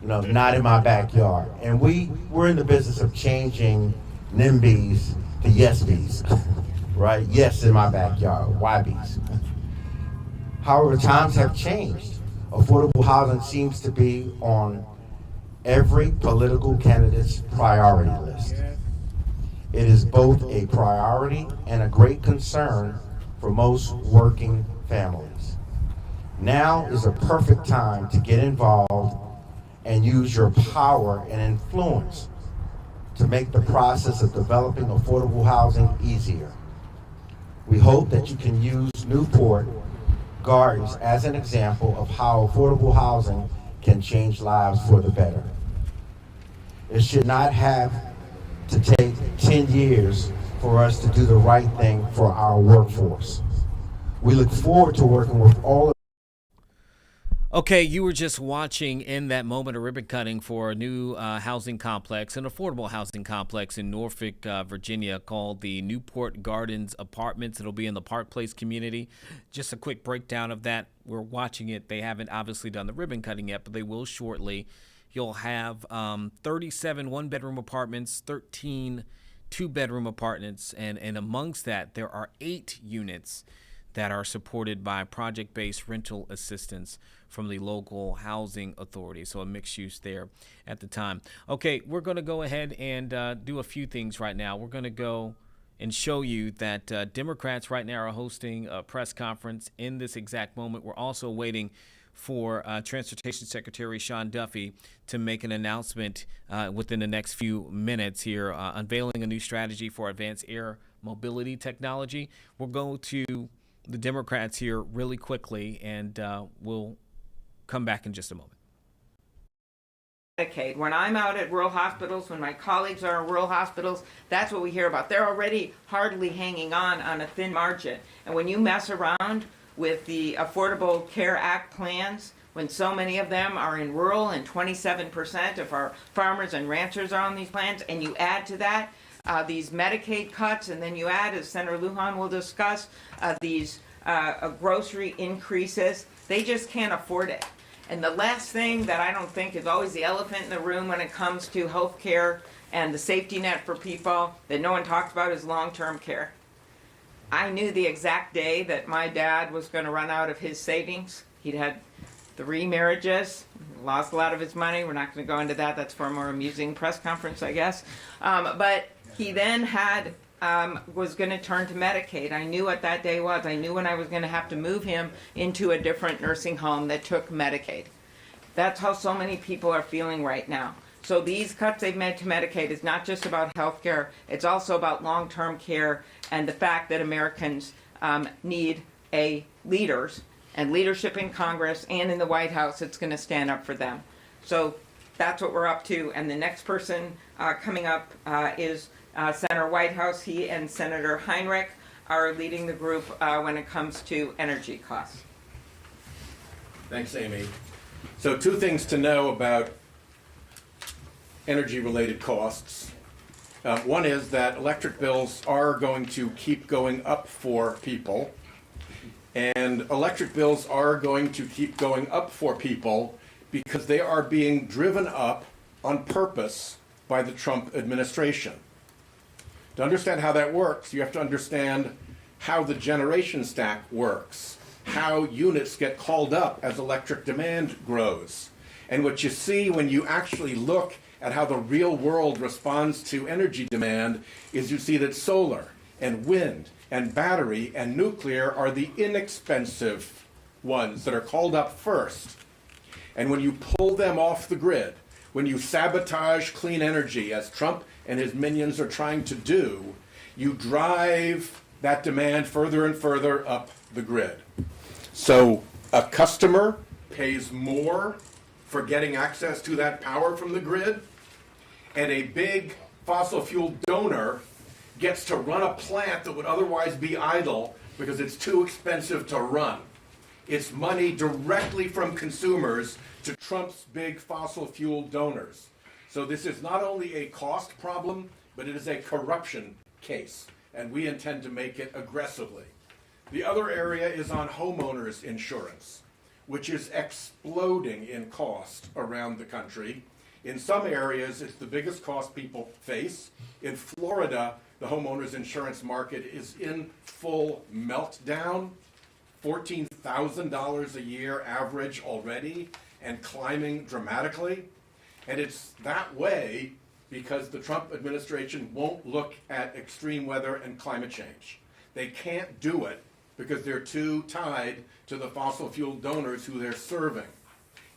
You know, not in my backyard. And we're in the business of changing NIMBYs to YesBs, right? Yes, in my backyard, YBs. However, times have changed. Affordable housing seems to be on every political candidate's priority list. It is both a priority and a great concern for most working families. Now is a perfect time to get involved and use your power and influence to make the process of developing affordable housing easier. We hope that you can use Newport Gardens as an example of how affordable housing can change lives for the better. It should not have to take 10 years for us to do the right thing for our workforce. We look forward to working with all of Okay, you were just watching in that moment a ribbon cutting for a new housing complex, an affordable housing complex in Norfolk, Virginia, called the Newport Gardens Apartments. It'll be in the Park Place community. Just a quick breakdown of that. We're watching it. They haven't obviously done the ribbon cutting yet, but they will shortly. You'll have 37 one-bedroom apartments, 13 two-bedroom apartments, and amongst that, there are 8 units that are supported by project-based rental assistance from the local housing authority. So a mixed use there at the time. Okay, we're going to go ahead and do a few things right now. We're going to go and show you that Democrats right now are hosting a press conference in this exact moment. We're also waiting for Transportation Secretary Sean Duffy to make an announcement within the next few minutes here, unveiling a new strategy for advanced air mobility technology. We'll go to the Democrats here really quickly, and we'll come back in just a moment. Medicaid. When I'm out at rural hospitals, when my colleagues are in rural hospitals, that's what we hear about. They're already hardly hanging on a thin margin. And when you mess around with the Affordable Care Act plans, when so many of them are in rural and 27% of our farmers and ranchers are on these plans, and you add to that these Medicaid cuts, and then you add, as Senator Lujan will discuss, these grocery increases, they just can't afford it. And the last thing that I don't think is always the elephant in the room when it comes to health care and the safety net for people that no one talks about is long-term care. I knew the exact day that my dad was going to run out of his savings. He'd had 3 marriages, lost a lot of his money. We're not going to go into that. That's for a more amusing press conference, I guess. But he then had was going to turn to Medicaid. I knew what that day was. I knew when I was going to have to move him into a different nursing home that took Medicaid. That's how so many people are feeling right now. So these cuts they've made to Medicaid is not just about health care. It's also about long-term care and the fact that Americans need leaders and leadership in Congress and in the White House that's going to stand up for them. So that's what we're up to. And the next person coming up is Senator Whitehouse. He and Senator Heinrich are leading the group when it comes to energy costs. Thanks, Amy. So 2 things to know about energy-related costs. One is that electric bills are going to keep going up for people. And electric bills are going to keep going up for people because they are being driven up on purpose by the Trump administration. To understand how that works, you have to understand how the generation stack works, how units get called up as electric demand grows. And what you see when you actually look at how the real world responds to energy demand is you see that solar and wind and battery and nuclear are the inexpensive ones that are called up first. And when you pull them off the grid, when you sabotage clean energy, as Trump and his minions are trying to do, you drive that demand further and further up the grid. So a customer pays more for getting access to that power from the grid, and a big fossil fuel donor gets to run a plant that would otherwise be idle because it's too expensive to run. It's money directly from consumers to Trump's big fossil fuel donors. So this is not only a cost problem, but it is a corruption case, and we intend to make it aggressively. The other area is on homeowners insurance, which is exploding in cost around the country. In some areas, it's the biggest cost people face. In Florida, the homeowners insurance market is in full meltdown, $14,000 a year average already, and climbing dramatically. And it's that way because the Trump administration won't look at extreme weather and climate change. They can't do it because they're too tied to the fossil fuel donors who they're serving.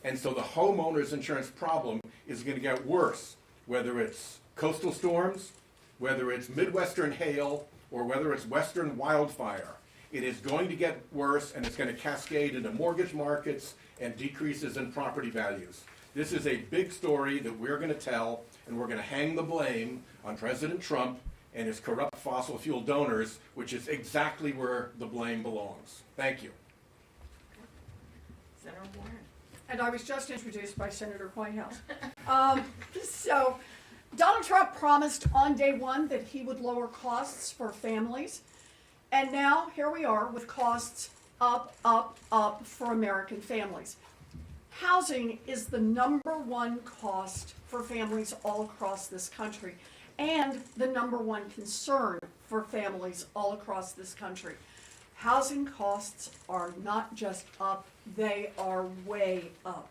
And so the homeowners insurance problem is going to get worse, whether it's coastal storms, whether it's Midwestern hail, or whether it's Western wildfire. It is going to get worse, and it's going to cascade into mortgage markets and decreases in property values. This is a big story that we're going to tell, and we're going to hang the blame on President Trump and his corrupt fossil fuel donors, which is exactly where the blame belongs. Thank you. Senator Warren. And I was just introduced by Senator Whitehouse. So Donald Trump promised on day one that he would lower costs for families. And now here we are with costs up, up, up for American families. Housing is the number one cost for families all across this country, and the number one concern for families all across this country. Housing costs are not just up, they are way up.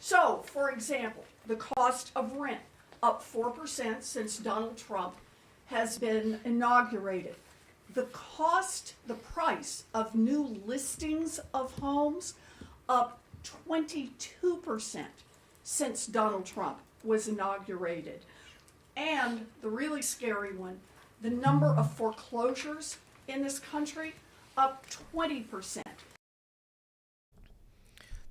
So, for example, the cost of rent up 4% since Donald Trump has been inaugurated. The price of new listings of homes up 22% since Donald Trump was inaugurated. And the really scary one, the number of foreclosures in this country up 20%.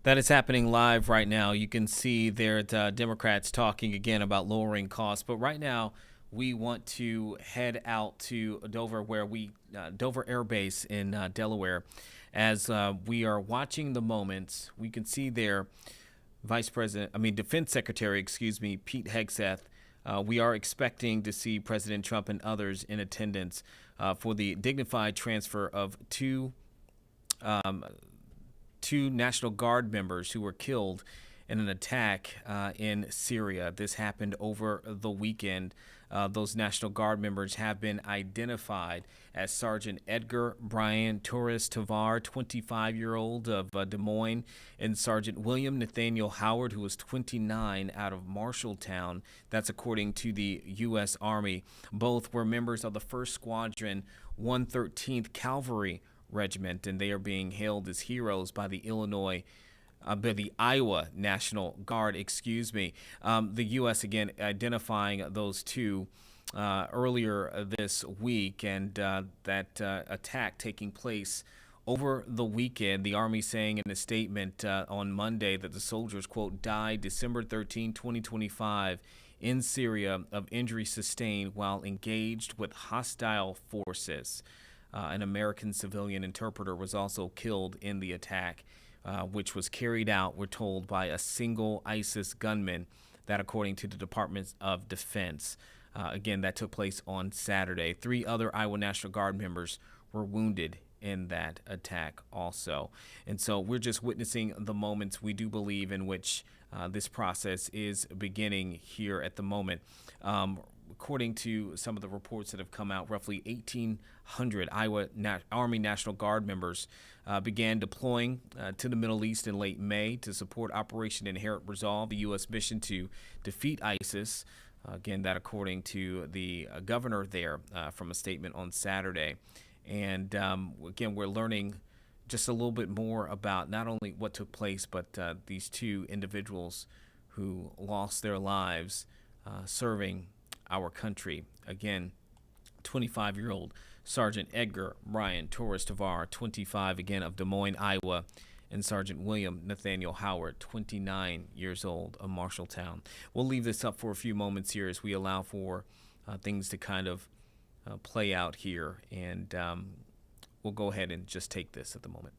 That is happening live right now. You can see there Democrats talking again about lowering costs. But right now, we want to head out to Dover, Dover Air Base in Delaware. As we are watching the moments, we can see there Defense Secretary, Pete Hegseth. We are expecting to see President Trump and others in attendance for the dignified transfer of two National Guard members who were killed in an attack in Syria. This happened over the weekend. Those National Guard members have been identified as Sergeant Edgar Brian Torres Tovar, 25-year-old of Des Moines, and Sergeant William Nathaniel Howard, who was 29, out of Marshalltown. That's according to the U.S. Army. Both were members of the 1st Squadron, 113th Cavalry Regiment, and they are being hailed as heroes by the Iowa National Guard, The U.S. again identifying those two earlier this week, and that attack taking place over the weekend. The Army saying in a statement on Monday that the soldiers, quote, died December 13, 2025 in Syria of injuries sustained while engaged with hostile forces. An American civilian interpreter was also killed in the attack. which was carried out, we're told, by a single ISIS gunman. That according to the Department of Defense. Again, that took place on Saturday. 3 other Iowa National Guard members were wounded in that attack also. And so we're just witnessing the moments, we do believe, in which this process is beginning here at the moment. According to some of the reports that have come out, roughly 1,800 Iowa Army National Guard members began deploying to the Middle East in late May to support Operation Inherent Resolve, the U.S. mission to defeat ISIS. Again, that according to the governor there from a statement on Saturday. And again, we're learning just a little bit more about not only what took place, but these 2 individuals who lost their lives serving our country. Again, 25-year-old Sergeant Edgar Ryan Torres Tavar, 25, again, of Des Moines, Iowa, and Sergeant William Nathaniel Howard, 29 years old, of Marshalltown. We'll leave this up for a few moments here as we allow for things to kind of play out here, and we'll go ahead and just take this at the moment.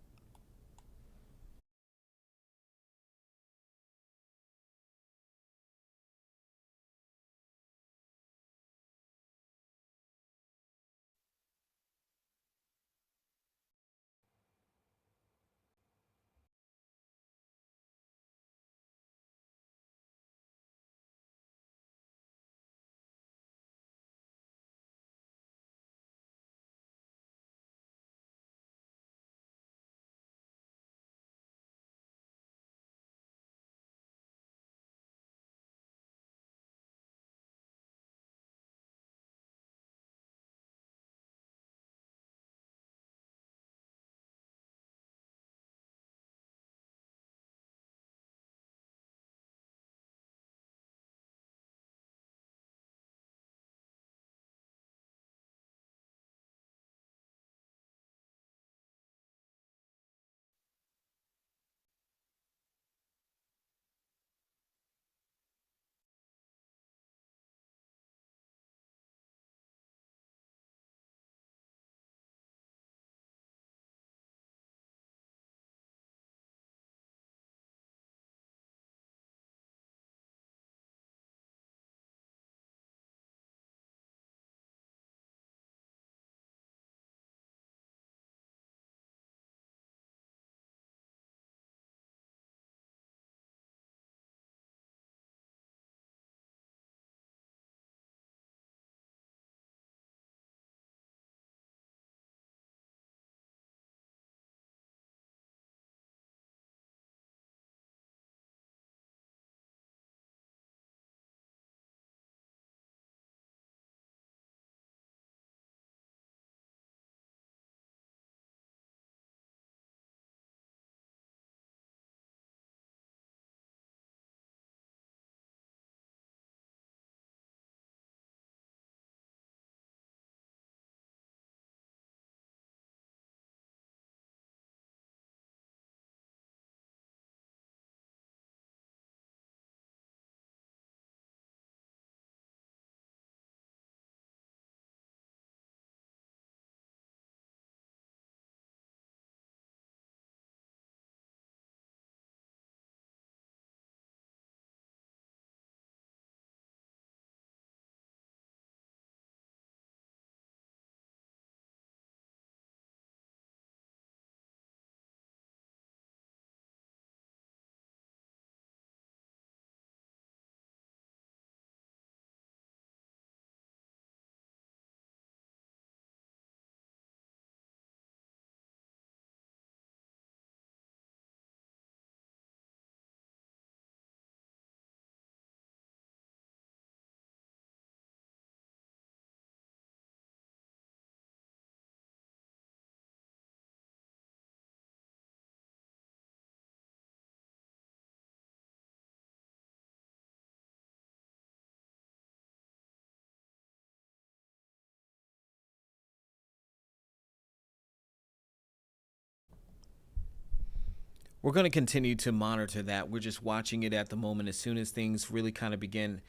We're going to continue to monitor that. We're just watching it at the moment. As soon as things really kind of begin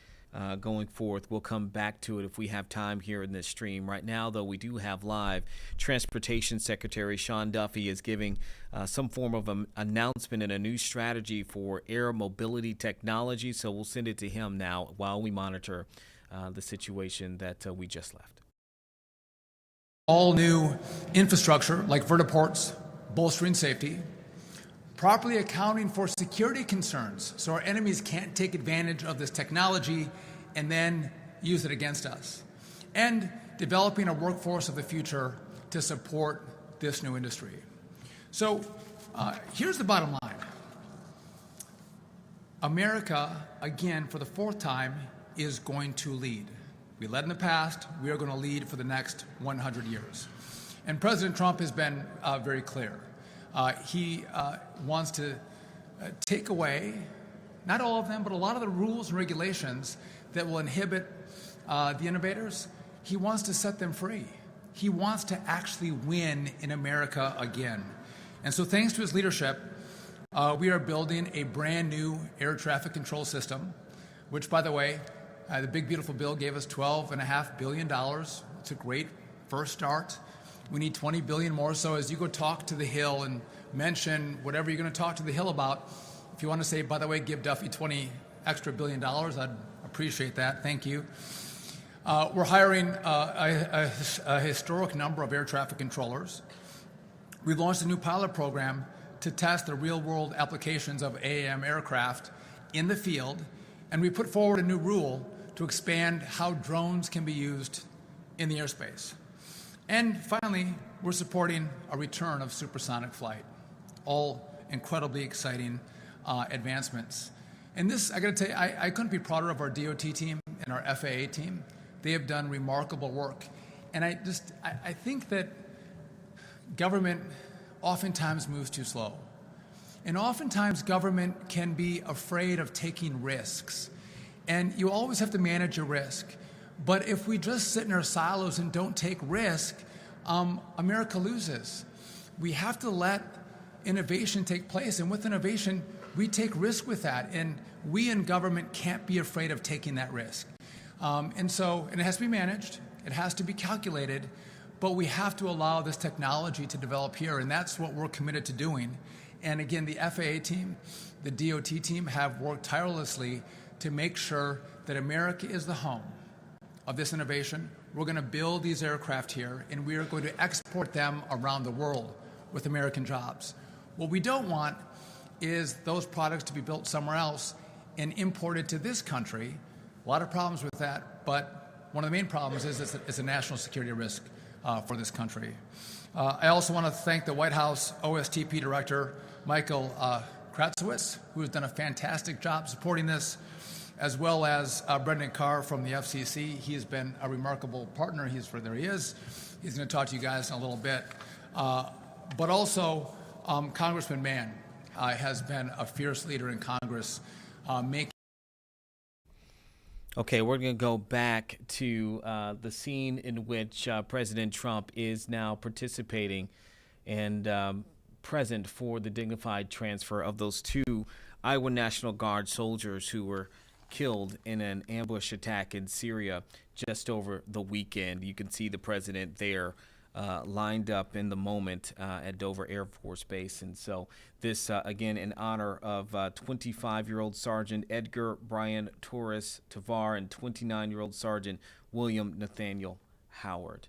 going forth. We'll come back to it if we have time here in this stream. Right now, though, we do have live. Transportation Secretary Sean Duffy is giving some form of an announcement and a new strategy for air mobility technology. So we'll send it to him now while we monitor the situation that we just left. All new infrastructure like vertiports, bolstering safety, properly accounting for security concerns so our enemies can't take advantage of this technology and then use it against us, and developing a workforce of the future to support this new industry. So here's the bottom line. America, again, for the fourth time, is going to lead. We led in the past. We are going to lead for the next 100 years. And President Trump has been very clear. He wants to take away, not all of them, but a lot of the rules and regulations that will inhibit the innovators. He wants to set them free. He wants to actually win in America again. And so thanks to his leadership, we are building a brand new air traffic control system, which, by the way, the big beautiful bill gave us $12.5 billion. It's a great first start. We need 20 billion more. So as you go talk to the Hill and mention whatever you're going to talk to the Hill about, if you want to say, by the way, give Duffy 20 extra $1 billion, I'd appreciate that. Thank you. We're hiring a historic number of air traffic controllers. We've launched a new pilot program to test the real-world applications of AAM aircraft in the field, and we put forward a new rule to expand how drones can be used in the airspace. And finally, we're supporting a return of supersonic flight. All incredibly exciting advancements. And this, I got to tell you, I couldn't be prouder of our DOT team and our FAA team. They have done remarkable work. And I think that government oftentimes moves too slow. And oftentimes government can be afraid of taking risks. And you always have to manage your risk. But if we just sit in our silos and don't take risk, America loses. We have to let innovation take place. And with innovation, we take risk with that. And we in government can't be afraid of taking that risk. And it has to be managed. It has to be calculated. But we have to allow this technology to develop here. And that's what we're committed to doing. And again, the FAA team, the DOT team have worked tirelessly to make sure that America is the home of this innovation. We're going to build these aircraft here, and we are going to export them around the world with American jobs. What we don't want is those products to be built somewhere else and imported to this country. A lot of problems with that, but one of the main problems is it's a national security risk for this country. I also want to thank the White House OSTP Director, Michael Kratzowitz, who has done a fantastic job supporting this, as well as Brendan Carr from the FCC. He has been a remarkable partner. There he is. He's going to talk to you guys in a little bit. But also, Congressman Mann has been a fierce leader in Congress, making. Okay, we're going to go back to the scene in which President Trump is now participating and present for the dignified transfer of those two Iowa National Guard soldiers who were killed in an ambush attack in Syria just over the weekend. You can see the president there lined up in the moment at Dover Air Force Base. And so this, again, in honor of 25-year-old Sergeant Edgar Brian Torres Tavar and 29-year-old Sergeant William Nathaniel Howard.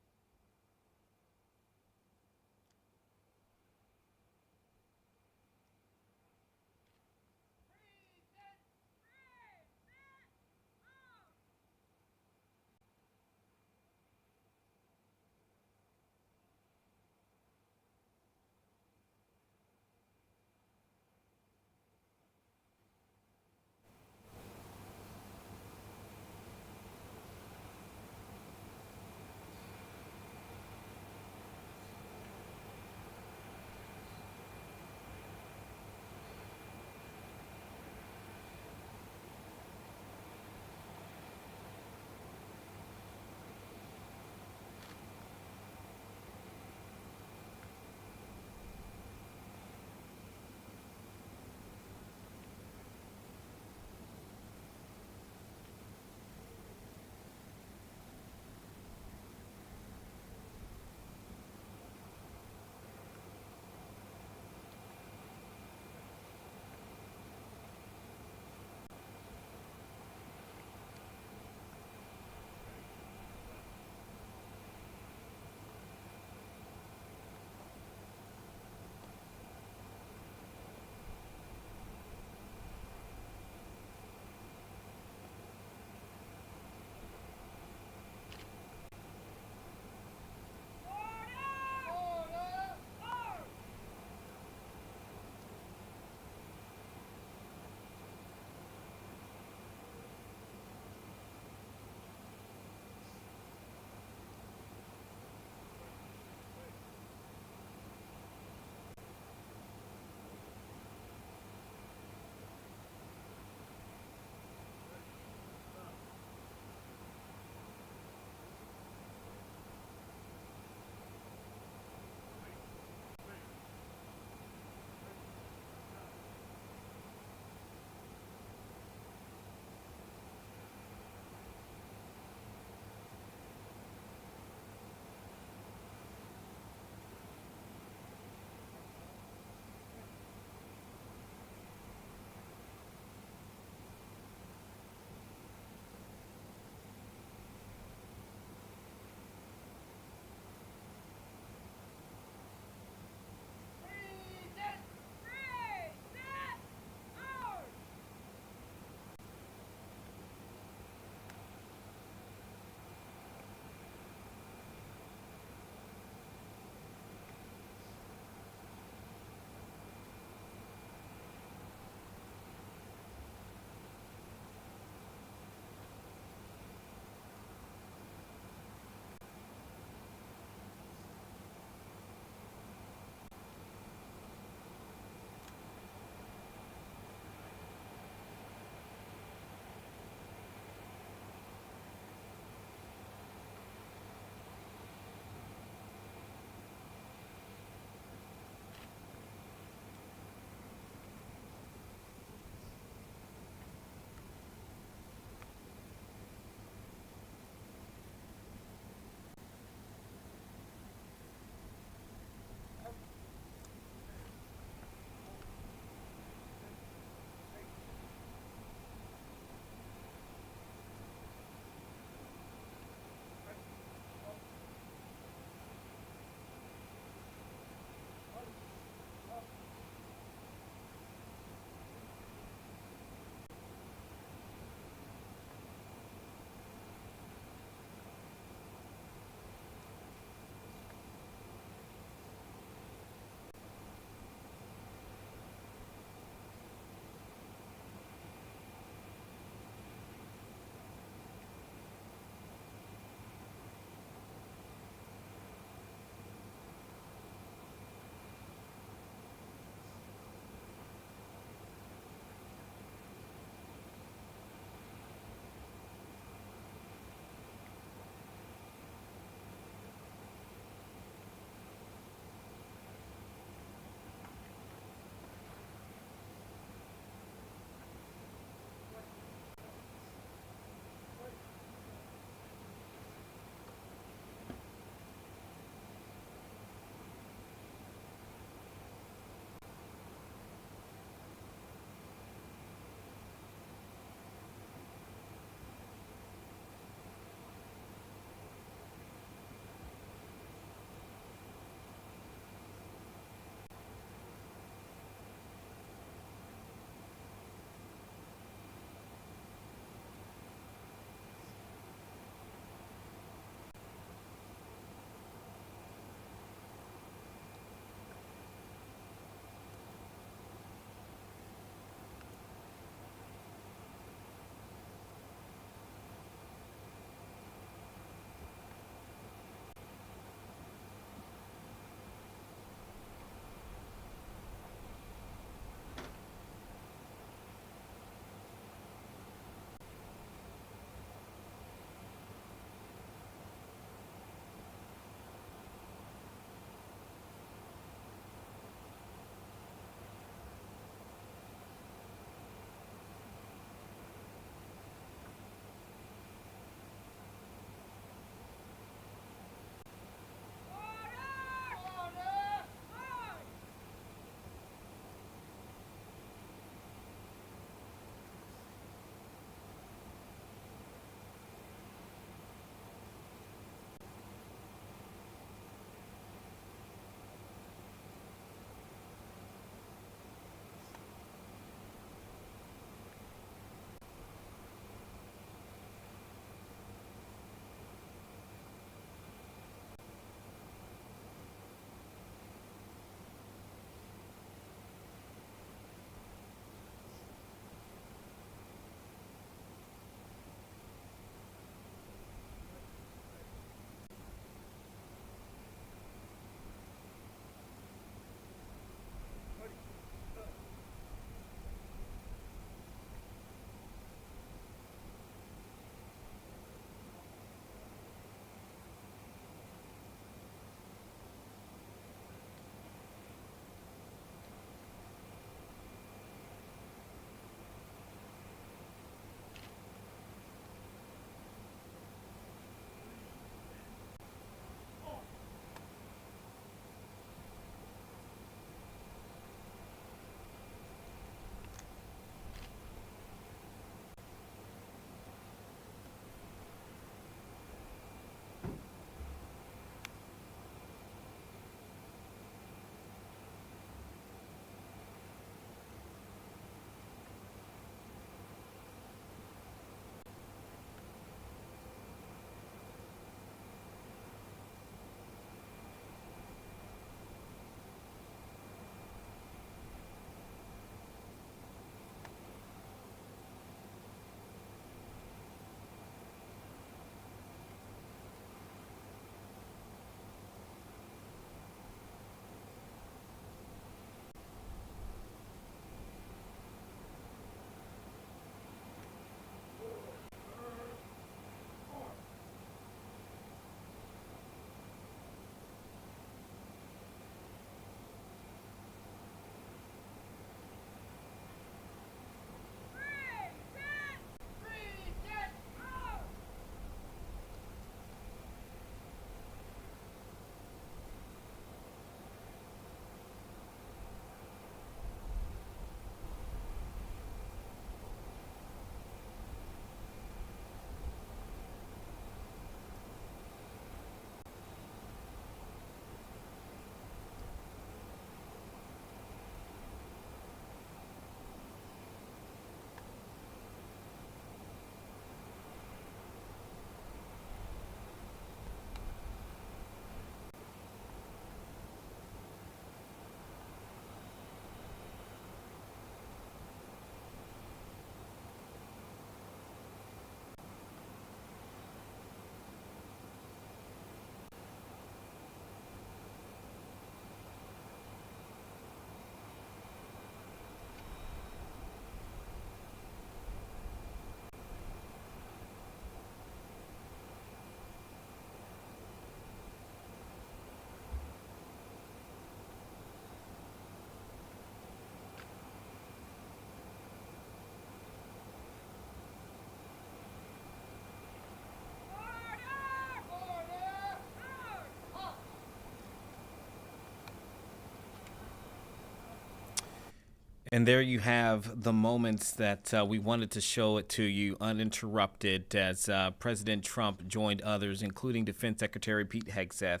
And there you have the moments that we wanted to show it to you uninterrupted as President Trump joined others, including Defense Secretary Pete Hegseth,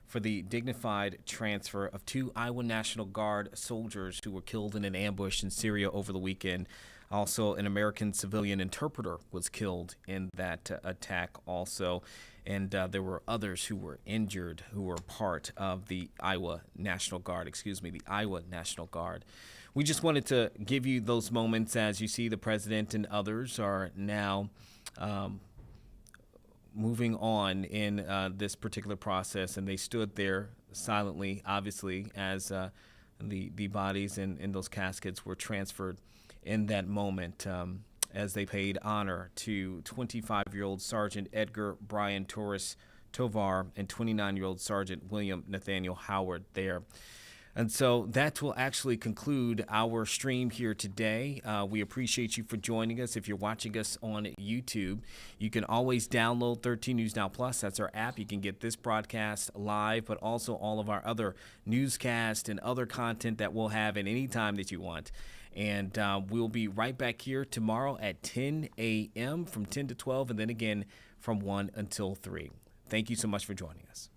for the dignified transfer of 2 Iowa National Guard soldiers who were killed in an ambush in Syria over the weekend. Also, an American civilian interpreter was killed in that attack also. And there were others who were injured who were part of the Iowa National Guard. We just wanted to give you those moments as you see the president and others are now moving on in this particular process. And they stood there silently, obviously, as the bodies in those caskets were transferred in that moment as they paid honor to 25-year-old Sergeant Edgar Brian Torres Tovar and 29-year-old Sergeant William Nathaniel Howard there. And so that will actually conclude our stream here today. We appreciate you for joining us. If you're watching us on YouTube, you can always download 13 News Now Plus. That's our app. You can get this broadcast live, but also all of our other newscasts and other content that we'll have at any time that you want. And we'll be right back here tomorrow at 10 a.m. from 10 to 12, and then again from 1 until 3. Thank you so much for joining us.